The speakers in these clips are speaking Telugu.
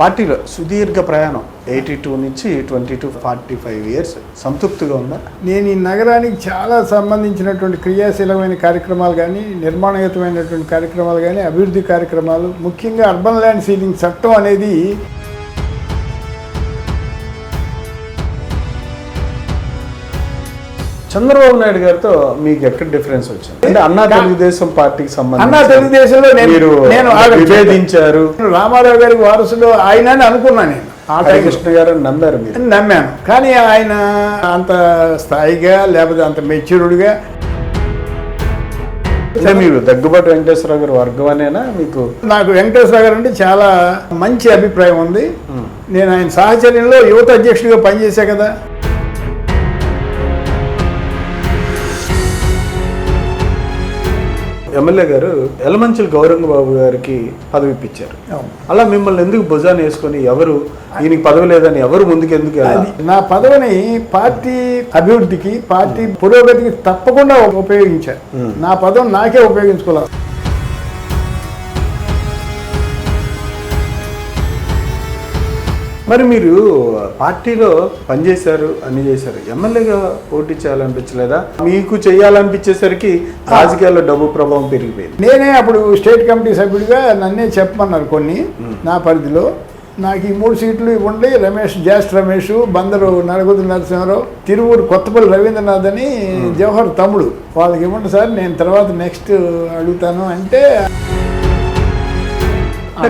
పార్టీలో సుదీర్ఘ ప్రయాణం 82 నుంచి 22 to 45 ఇయర్స్ సంతృప్తిగా ఉందా? నేను ఈ నగరానికి చాలా సంబంధించినటువంటి క్రియాశీలమైన కార్యక్రమాలు కానీ, నిర్మాణయుతమైనటువంటి కార్యక్రమాలు కానీ, అభివృద్ధి కార్యక్రమాలు, ముఖ్యంగా అర్బన్ ల్యాండ్ సీలింగ్ చట్టం అనేది చంద్రబాబు నాయుడు గారితో మీకు ఎక్కడ డిఫరెన్స్ వచ్చింది? అంటే అన్నా తెలుగుదేశం పార్టీకి సంబంధించి అన్నా తెలుగుదేశంలో నేను విభేదించారు. రామారావు గారి వారసుడు ఆయన అని అనుకున్నాను. నేను కృష్ణ గారు నమ్మారు, మీరు? నమ్మాను. కానీ ఆయన అంత స్థాయిగా లేకపోతే అంత మెచ్యూర్డ్గా మీరు దగ్గుబాటి వెంకటేశ్వరరావు గారు వర్గం అనేనా? మీకు నాకు వెంకటేశ్వరరావు గారు అంటే చాలా మంచి అభిప్రాయం ఉంది. నేను ఆయన సాహచర్యంలో యువత అధ్యక్షుడిగా పనిచేశా కదా. ఎమ్మెల్యే గారు యలమంచిలి గౌరంగ బాబు గారికి పదవి ఇప్పించారు. అలా మిమ్మల్ని ఎందుకు భుజాన్ని వేసుకొని ఎవరు ఈయనకి పదవి లేదని ఎవరు ముందుకు ఎందుకు వెళ్ళాలి? నా పదవిని పార్టీ అభివృద్ధికి, పార్టీ పురోగతికి తప్పకుండా ఉపయోగించారు. నా పదవిని నాకే ఉపయోగించుకోవాలి. మరి మీరు పార్టీలో పనిచేశారు, అన్ని చేశారు, ఎమ్మెల్యేగా పోటీ చేయాలనిపించలేదా? మీకు చేయాలనిపించేసరికి రాజకీయాల్లో డబ్బు ప్రభావం పెరిగిపోయింది. నేనే అప్పుడు స్టేట్ కమిటీ సభ్యుడిగా నన్నే చెప్పమన్నారు కొన్ని నా పరిధిలో. నాకు ఈ 3 సీట్లు ఇవ్వండి. జాస్ట్ రమేష్, బందరు నడగుదు నరసింహారావు, తిరువూరు కొత్తపల్లి రవీంద్రనాథ్ అని జవహర్ తమ్ముడు, వాళ్ళకి ఇవ్వండి సార్, నేను తర్వాత నెక్స్ట్ అడుగుతాను అంటే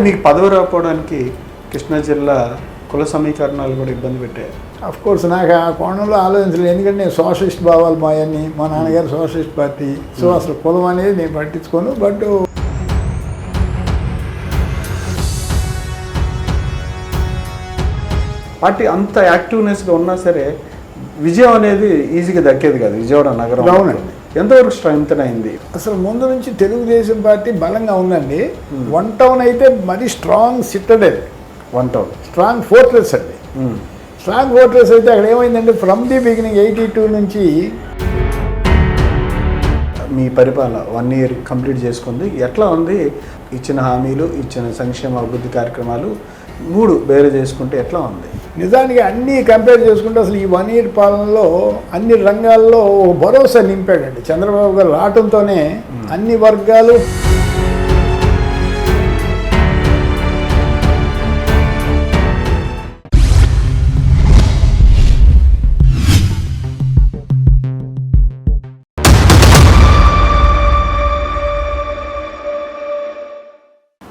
మీకు పదవి రాకపోవడానికి కృష్ణా జిల్లా కుల సమీకరణాలు కూడా ఇబ్బంది పెట్టాయి. అఫ్ కోర్స్ నాకు ఆ కోణంలో ఆలోచించలేదు. ఎందుకంటే నేను సోషలిస్ట్ భావాలు మాయన్ని, మా నాన్నగారు సోషలిస్ట్ పార్టీ, సో అసలు కులం అనేది నేను పట్టించుకోను. బట్ పార్టీ అంత యాక్టివ్నెస్గా ఉన్నా సరే విజయం అనేది ఈజీగా దక్కేది కాదు. విజయవాడ నగరం అవునండి. ఎంతవరకు స్ట్రెంగ్త్ అయింది? అసలు ముందు నుంచి తెలుగుదేశం పార్టీ బలంగా ఉందండి. 1 టౌన్ అయితే మరీ స్ట్రాంగ్ సిట్టడెల్, 1 టౌన్ స్ట్రాంగ్ ఫోర్ట్రెస్ అండి. స్ట్రాంగ్ ఫోర్ట్రెస్ అయితే అక్కడ ఏమైందంటే ఫ్రమ్ ది బిగినింగ్ 82 నుంచి మీ పరిపాలన 1 ఇయర్ కంప్లీట్ చేసుకుంది. ఎట్లా ఉంది? ఇచ్చిన హామీలు, ఇచ్చిన సంక్షేమ అభివృద్ధి కార్యక్రమాలు 3 వేరే చేసుకుంటే ఎట్లా ఉంది? నిజానికి అన్నీ కంపేర్ చేసుకుంటే అసలు ఈ 1 ఇయర్ పాలనలో అన్ని రంగాల్లో భరోసా నింపాడండి చంద్రబాబు గారు రావడంతోనే. అన్ని వర్గాలు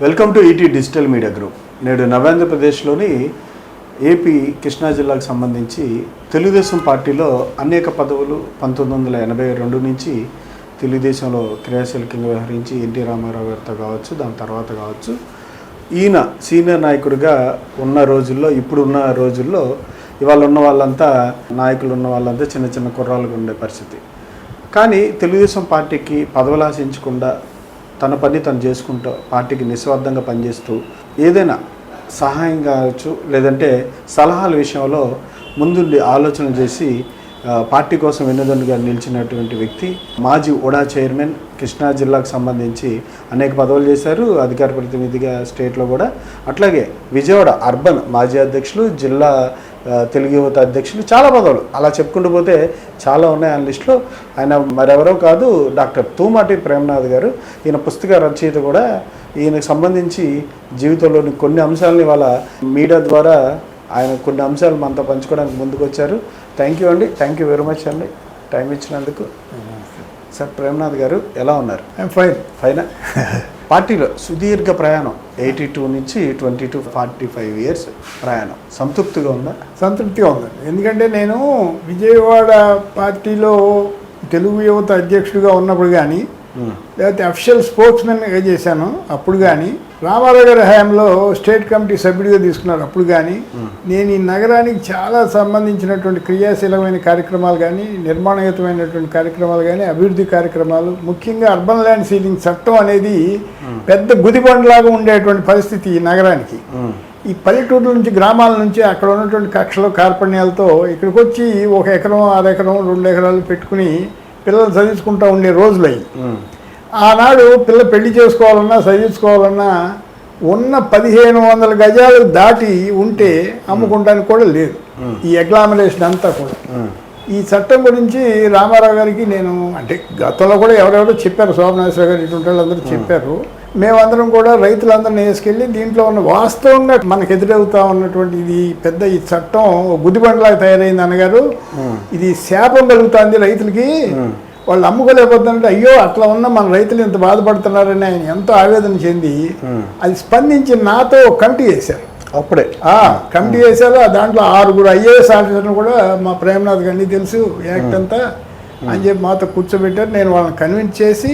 welcome to ET digital media group. నేడు నవేంద్రప్రదేశ్లోని ఏపీ కృష్ణా జిల్లాకు సంబంధించి తెలుగుదేశం పార్టీలో అనేక పదవులు 1982 నుంచి తెలుగుదేశంలో క్రియాశీలకంగా వ్యవహరించి ఎన్టీ రామారావు గారితో కావచ్చు, దాని తర్వాత కావచ్చు, ఈయన సీనియర్ నాయకుడిగా ఉన్న రోజుల్లో, ఇప్పుడున్న రోజుల్లో ఇవాళ ఉన్న వాళ్ళంతా నాయకులు ఉన్న వాళ్ళంతా చిన్న చిన్న కుర్రాళ్ళుగా ఉండే పరిస్థితి. కానీ తెలుగుదేశం పార్టీకి పదవులు ఆశించకుండా తన పని తను చేసుకుంటూ పార్టీకి నిస్వార్థంగా పనిచేస్తూ ఏదైనా సహాయం కావచ్చు, లేదంటే సలహాల విషయంలో ముందుండి ఆలోచన చేసి పార్టీ కోసం వెన్నుదన్నుగా నిలిచినటువంటి వ్యక్తి. మాజీ ఉడా చైర్మన్, కృష్ణా జిల్లాకు సంబంధించి అనేక పదవులు చేశారు, అధికార ప్రతినిధిగా స్టేట్లో కూడా. అట్లాగే విజయవాడ అర్బన్ మాజీ అధ్యక్షులు, జిల్లా తెలుగు యువత అధ్యక్షులు, చాలా పదవులు అలా చెప్పుకుంటూ పోతే చాలా ఉన్నాయి ఆయన లిస్టులో. ఆయన మరెవరో కాదు, డాక్టర్ తూమాటి ప్రేమనాథ్ గారు. ఈయన పుస్తక రచయిత కూడా. ఈయనకు సంబంధించి జీవితంలోని కొన్ని అంశాలని వాళ్ళ మీడియా ద్వారా ఆయన కొన్ని అంశాలు మనతో పంచుకోవడానికి ముందుకు వచ్చారు. థ్యాంక్ యూ అండి, థ్యాంక్ యూ వెరీ మచ్ అండి టైం ఇచ్చినందుకు. సార్ ప్రేమనాథ్ గారు ఎలా ఉన్నారు? ఫైనా. పార్టీలో సుదీర్ఘ ప్రయాణం 82 నుంచి 22 to 45 ఇయర్స్ ప్రయాణం సంతృప్తిగా ఉందా? సంతృప్తిగా ఉందండి. ఎందుకంటే నేను విజయవాడ పార్టీలో తెలుగు యువత అధ్యక్షుడిగా ఉన్నప్పుడు కానీ, లేకపోతే అఫిషియల్ స్పోక్స్మెన్గా చేశాను అప్పుడు కానీ, రామారావు గారి హయాంలో స్టేట్ కమిటీ సభ్యుడిగా తీసుకున్నారు అప్పుడు కానీ, నేను ఈ నగరానికి చాలా సంబంధించినటువంటి క్రియాశీలమైన కార్యక్రమాలు కానీ, నిర్మాణయుతమైనటువంటి కార్యక్రమాలు కానీ, అభివృద్ధి కార్యక్రమాలు, ముఖ్యంగా అర్బన్ ల్యాండ్ సీలింగ్ చట్టం అనేది పెద్ద గుదిబండలాగా ఉండేటువంటి పరిస్థితి ఈ నగరానికి. ఈ పల్లెటూర్ల నుంచి, గ్రామాల నుంచి అక్కడ ఉన్నటువంటి కక్షలు కార్పణ్యాలతో ఇక్కడికి వచ్చి 1 ఎకరం, 6 ఎకరం, 2 ఎకరాలు పెట్టుకుని పిల్లలు చదివించుకుంటూ ఉండే రోజులయ్యి. ఆనాడు పిల్ల పెళ్లి చేసుకోవాలన్నా, చదివించుకోవాలన్నా ఉన్న 1500 గజాలు దాటి ఉంటే అమ్ముకుంటానికి కూడా లేదు. ఈ అగ్లామరేషన్ అంతా కూడా. ఈ చట్టం గురించి రామారావు గారికి నేను అంటే గతంలో కూడా ఎవరెవరో చెప్పారు, శోభనాశ్వర గారు ఇటువంటి వాళ్ళందరూ చెప్పారు. మేమందరం కూడా రైతులందరినీ వేసుకెళ్ళి దీంట్లో ఉన్న వాస్తవంగా మనకు ఎదురవుతా ఉన్నటువంటి ఇది పెద్ద ఈ చట్టం గుదిబండలాగా తయారైంది అన్నగారు. ఇది శాపం కలుగుతుంది రైతులకి, వాళ్ళు అమ్ముకోలేకపోతుంటే అయ్యో అట్లా ఉన్న మన రైతులు ఇంత బాధపడుతున్నారని ఆయన ఎంతో ఆవేదన చెంది అది స్పందించి నాతో కమిటీ చేశారు. అప్పుడే కమిటీ చేశారు. దాంట్లో 6 IAS ఆఫీసర్లు కూడా మా ప్రేమనాథ్ అన్నీ తెలుసు యాక్ట్ అంతా అని చెప్పి మాతో కూర్చోబెట్టారు. నేను వాళ్ళని కన్విన్స్ చేసి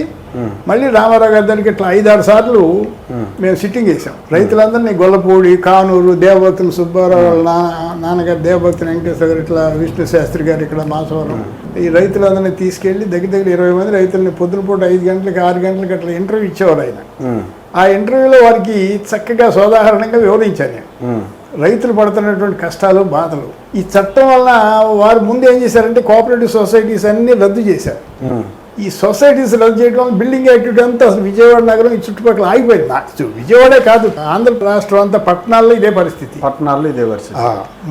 మళ్ళీ రామారావు గారి దగ్గరికి ఇట్లా 5-6 సార్లు మేము సిట్టింగ్ చేసాం. రైతులందరినీ గొల్లపూడి, కానూరు, దేవభక్తులు సుబ్బారావు వాళ్ళ నాన్నగారు దేవభక్తులు వెంకటేశ్వర గారు, ఇట్లా విష్ణు శాస్త్రి గారు, ఇక్కడ మాసవరం, ఈ రైతులందరినీ తీసుకెళ్ళి దగ్గర 20 మంది రైతులని పొద్దునపూట 5 గంటలకి 6 గంటలకి అట్లా ఇంటర్వ్యూ ఇచ్చేవారు ఆయన. ఆ ఇంటర్వ్యూలో వారికి చక్కగా సోదాహరణంగా వివరించాను నేను రైతులు పడుతున్నటువంటి కష్టాలు, బాధలు. ఈ చట్టం వలన వారు ముందు ఏం చేశారంటే కోఆపరేటివ్ సొసైటీస్ అన్ని రద్దు చేశారు. ఈ సొసైటీస్ రద్దు చేయడం వల్ల బిల్డింగ్ యాక్టివిటీ అంతా అసలు విజయవాడ నగరం ఈ చుట్టుపక్కల ఆగిపోయింది. విజయవాడే కాదు, ఆంధ్ర రాష్ట్రం అంతా పట్టణాల్లో ఇదే పరిస్థితి.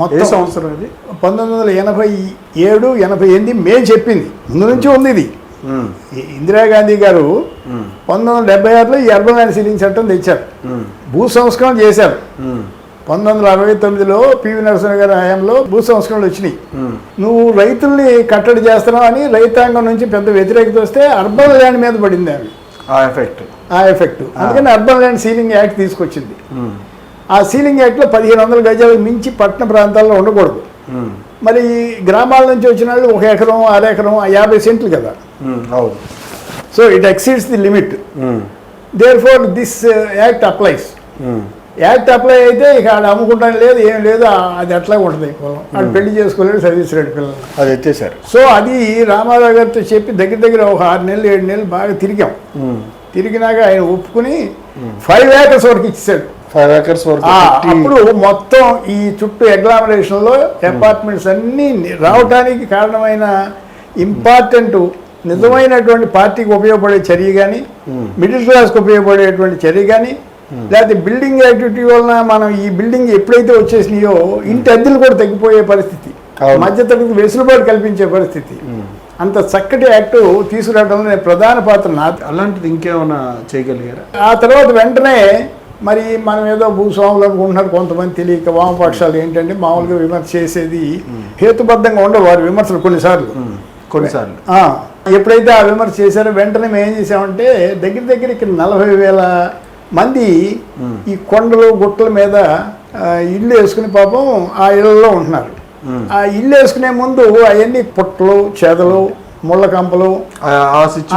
మొత్తం సంవత్సరం ఇది 1987, 88 మే చెప్పింది. ముందు నుంచి ఉంది ఇది. ఇందిరాగాంధీ గారు 1976లో ఈ అర్బన్ ల్యాండ్ సీలింగ్ చట్టం తెచ్చారు, భూ సంస్కరణ చేశారు. 1969లో పివి నరసింహ గారి హయాంలో భూ సంస్కరణలు వచ్చినాయి. నువ్వు రైతుల్ని కట్టడి చేస్తున్నావు అని రైతాంగం నుంచి పెద్ద వ్యతిరేకత వస్తే అర్బన్ ల్యాండ్ మీద పడింది అవి ఆ ఎఫెక్ట్. అందుకని అర్బన్ ల్యాండ్ సీలింగ్ యాక్ట్ తీసుకొచ్చింది. ఆ సీలింగ్ యాక్ట్లో 1500 గజాలకు మించి పట్టణ ప్రాంతాల్లో ఉండకూడదు. మరి గ్రామాల నుంచి వచ్చిన వాళ్ళు 1 ఎకరం, 6 ఎకరం, 50 సెంట్లు కదా. So it exceeds the limit. Therefore this act applies. Act apply అయితే ఇక ఆడ అమ్ముకుంటాను లేదు, ఏం లేదు, అది అట్లా ఉంటుంది. పొలం ఆడు పెళ్లి చేసుకోలేడు, సర్వీస్ రేట్ పిల్లలు అది ఎత్తేసారు. సో అది రామారావు గారితో చెప్పి దగ్గర ఒక 6 నెలలు 7 నెలలు బాగా తిరిగాం. తిరిగినాక ఆయన ఒప్పుకుని 5 acres వరకు ఇచ్చాడు. 5 acres వరకు. అప్పుడు మొత్తం ఈ చుట్టూ అగ్లామరేషన్లో అపార్ట్మెంట్స్ అన్నీ రావటానికి కారణమైన ఇంపార్టెంట్ నిజమైనటువంటి పార్టీకి ఉపయోగపడే చర్య కానీ, మిడిల్ క్లాస్కి ఉపయోగపడేటువంటి చర్య కానీ, లేకపోతే బిల్డింగ్ యాక్టివిటీ వలన మనం ఈ బిల్డింగ్ ఎప్పుడైతే వచ్చేసినాయో ఇంటి అద్దెలు కూడా తగ్గిపోయే పరిస్థితి, మధ్యతరగతి వెసులుబాటు కల్పించే పరిస్థితి, అంత చక్కటి యాక్ట్ తీసుకురావడంలో నేను ప్రధాన పాత్ర నాది. అలాంటిది ఇంకేమైనా చేయగలిగారా? ఆ తర్వాత వెంటనే మరి మనం ఏదో భూస్వాములు అనుకుంటున్నారు కొంతమంది, తెలియక వామపక్షాలు ఏంటంటే మామూలుగా విమర్శ చేసేది హేతుబద్ధంగా ఉండవు వారి విమర్శలు కొన్నిసార్లు. ఎప్పుడైతే ఆ విమర్శ చేశారో వెంటనే మేము ఏం చేసామంటే దగ్గర ఇక్కడ 40,000 మంది ఈ కొండలు గుట్టల మీద ఇల్లు వేసుకుని పాపం ఆ ఇళ్లలో ఉంటున్నారు. ఆ ఇల్లు వేసుకునే ముందు అవన్నీ పుట్టలు, చెదలు, ముళ్ళ కంపలు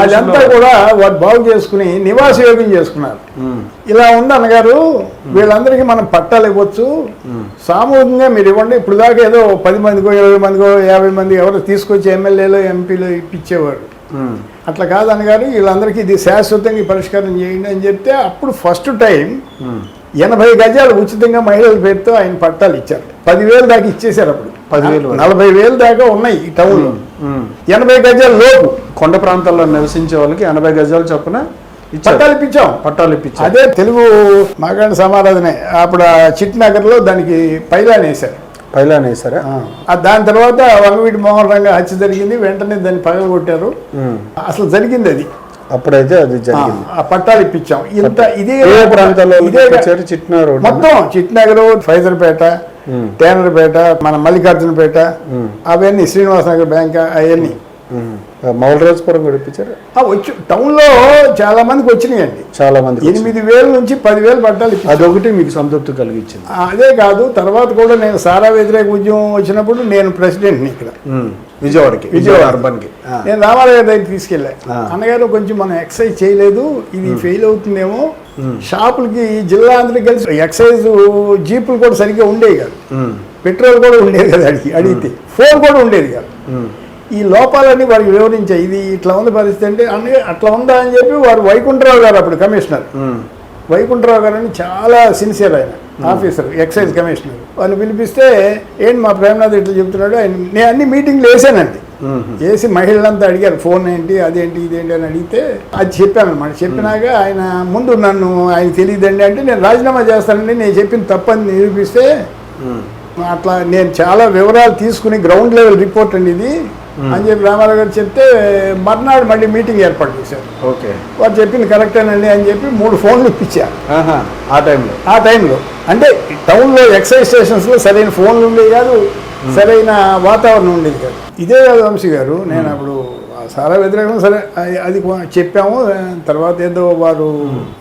అదంతా కూడా వారు బాగు చేసుకుని నివాస యోగ్యం చేసుకున్నారు. ఇలా ఉంది అన్నగారు, వీళ్ళందరికీ మనం పట్టాలు ఇవ్వచ్చు, సామూహికంగా మీరు ఇవ్వండి. ఇప్పుడు దాకా ఏదో 10 మందికో 20 మందికో 50 మంది ఎవరో తీసుకొచ్చి ఎమ్మెల్యేలు ఎంపీలు ఇప్పించేవారు. అట్లా కాదన్నగారు, వీళ్ళందరికీ ఇది శాశ్వతంగా పరిష్కారం చేయండి అని చెప్తే అప్పుడు ఫస్ట్ టైం 80 గజాలు ఉచితంగా మహిళల పేరుతో ఆయన పట్టాలు ఇచ్చారు. 10,000 దాకా ఇచ్చేశారు. అప్పుడు 40,000 దాకా ఉన్నాయి ఈ టౌన్లో. 80 గజాల లోపు కొండ ప్రాంతాల్లో నివసించే వాళ్ళకి 80 గజాలు చొప్పున పట్టాలు ఇప్పించాం. అదే తెలుగు మాగాణ సమారాధనే. అప్పుడు చిట్నగర్లో దానికి పైలాన్ వేశారా? దాని తర్వాత వంగవీటి మోహన్ రంగ హత్య జరిగింది. వెంటనే దాన్ని పగలగొట్టారు. అసలు జరిగింది అది. అప్పుడైతే అది జరిగింది. ఆ పట్టాలు ఇప్పించాం. ఇదే ప్రాంతాల్లో మొత్తం చిట్నగర్, ఫైజర్పేట, తేనరపేట, మన మల్లికార్జునపేట, అవన్నీ శ్రీనివాసనగర్ బ్యాంక్, అవన్నీ మౌలరాజపురం కూడా ఇప్పించారు. వచ్చి టౌన్లో చాలా మందికి వచ్చినాయండి. చాలా మంది 8,000 నుంచి 10,000 పట్టాలు. అదొకటి మీకు సంతృప్తి కలిగించింది. అదే కాదు, తర్వాత కూడా నేను సారా వ్యతిరేక ఉద్యమం వచ్చినప్పుడు నేను ప్రెసిడెంట్ని ఇక్కడ విజయవాడ అర్బన్కి. నేను రామారావు గారి దగ్గర తీసుకెళ్ళా. అన్నగారు కొంచెం మనం ఎక్సైజ్ చేయలేదు, ఇది ఫెయిల్ అవుతుందేమో. షాపులకి జిల్లా అందరికి కలిసి ఎక్సైజ్ జీపులు కూడా సరిగ్గా ఉండేవి కాదు, పెట్రోల్ కూడా ఉండేది కదా, అడిగితే ఫోన్ కూడా ఉండేది కాదు. ఈ లోపాలన్నీ వారికి వివరించాయి. ఇది ఇట్లా ఉంది పరిస్థితి అంటే అట్లా ఉందా అని చెప్పి వారు వైకుంఠరావు గారు, అప్పుడు కమిషనర్ వైకుంఠరావు గారు అని చాలా సిన్సియర్ ఆయన ఆఫీసర్, ఎక్సైజ్ కమిషనర్, వాళ్ళు పిలిపిస్తే ఏంటి మా ప్రేమనాథ్ ఇట్లా చెప్తున్నాడు. నేను అన్ని మీటింగ్లు వేసానండి. వేసి మహిళలంతా అడిగారు ఫోన్ ఏంటి అదేంటి ఇదేంటి అని అడిగితే అది చెప్పాను అనమాట. చెప్పినాక ఆయన ముందు నన్ను ఆయన తెలియదండి అంటే నేను రాజీనామా చేస్తానండి, నేను చెప్పిన తప్పని నిరూపిస్తే అట్లా నేను చాలా వివరాలు తీసుకుని గ్రౌండ్ లెవెల్ రిపోర్ట్ అండి ఇది అని చెప్పి రామారావు గారు చెప్తే మర్నాడు మళ్ళీ మీటింగ్ ఏర్పాటు చేశారు. ఓకే, వారు చెప్పింది కరెక్టేనండి అని చెప్పి 3 ఫోన్లు ఇప్పించారు ఆ టైంలో. అంటే టౌన్లో ఎక్సైజ్ స్టేషన్స్లో సరైన ఫోన్లు ఉండేవి కాదు, సరైన వాతావరణం ఉండేది కాదు. ఇదే కాదు వంశీ గారు, నేను అప్పుడు చాలా వ్యతిరేకం సరే అది చెప్పాము. తర్వాత ఏదో వారు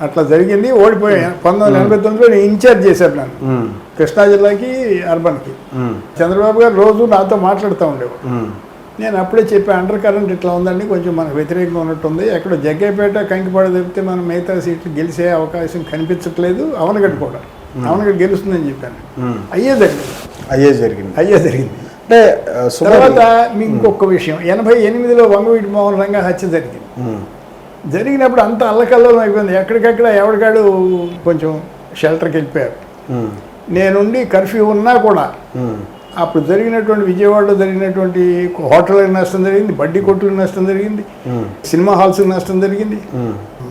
అట్లా జరిగింది, ఓడిపోయాను. 1989లో నేను ఇన్ఛార్జ్ చేశారు నన్ను కృష్ణా జిల్లాకి అర్బన్కి. చంద్రబాబు గారు రోజు నాతో మాట్లాడుతూ ఉండేవారు. నేను అప్పుడే చెప్పాను అండర్ కరెంట్ ఇట్లా ఉందండి, కొంచెం మనకు వ్యతిరేకంగా ఉన్నట్టుంది, ఎక్కడ జగ్గైపేట కంకిపాడ తప్పితే మనం మిగతా సీట్లు గెలిచే అవకాశం కనిపించట్లేదు, అవనగడ్డ కూడా అవనగడ్డ గెలుస్తుందని చెప్పాను. అయ్యే జరిగింది. అంటే తర్వాత మీకు ఇంకొక విషయం, 88లో వంగవీటి మోహన్ రంగా హత్య జరిగింది. జరిగినప్పుడు అంత అల్లకల్లోలం అయిపోయింది, ఎక్కడికక్కడ ఎవరికాడు కొంచెం షెల్టర్కి వెళ్ళిపోయారు. నేనుండి కర్ఫ్యూ ఉన్నా కూడా అప్పుడు జరిగినటువంటి విజయవాడలో జరిగినటువంటి హోటళ్ళకి నష్టం జరిగింది, బడ్డీ కొట్టులకు నష్టం జరిగింది, సినిమా హాల్స్కి నష్టం జరిగింది,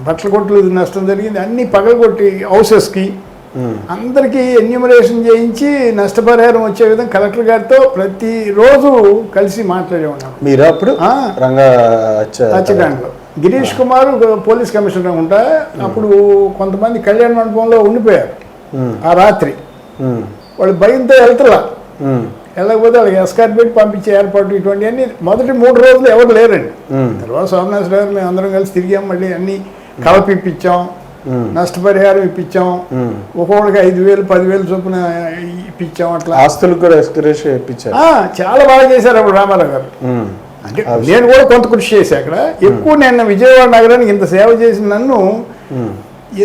బట్టల కొట్టులకు నష్టం జరిగింది, అన్నీ పగలగొట్టి హౌసెస్కి అందరికీ ఎన్యూమరేషన్ చేయించి నష్టపరిహారం వచ్చే విధంగా కలెక్టర్ గారితో ప్రతిరోజు కలిసి మాట్లాడే ఉన్నాం. మీరు అప్పుడు హత్యకాండలో గిరీష్ కుమార్ పోలీస్ కమిషనర్ ఉంటా, అప్పుడు కొంతమంది కళ్యాణ మండపంలో ఉండిపోయారు ఆ రాత్రి. వాళ్ళు భయంతో వెళ్ళకపోతే వాళ్ళకి ఎస్కార్ట్ పెట్టి పంపించే ఏర్పాటు ఇటువంటి అన్ని మొదటి 3 రోజులు ఎవరు లేరండి. తర్వాత సోమనాథ్ గారు మేము అందరం కలిసి తిరిగాం, మళ్ళీ అన్ని కలపి ఇప్పించాం, నష్టపరిహారం ఇప్పించాం, ఒక్కొక్కడికి 5,000 10,000 చొప్పున ఇప్పించాం. అట్లా ఆస్తులు కూడా ఇప్పించారు. చాలా బాగా చేశారు అప్పుడు రామారావు గారు. అంటే నేను కూడా కొంత కృషి చేశాను అక్కడ. ఎక్కువ నేను విజయవాడ నగరానికి ఇంత సేవ చేసిన నన్ను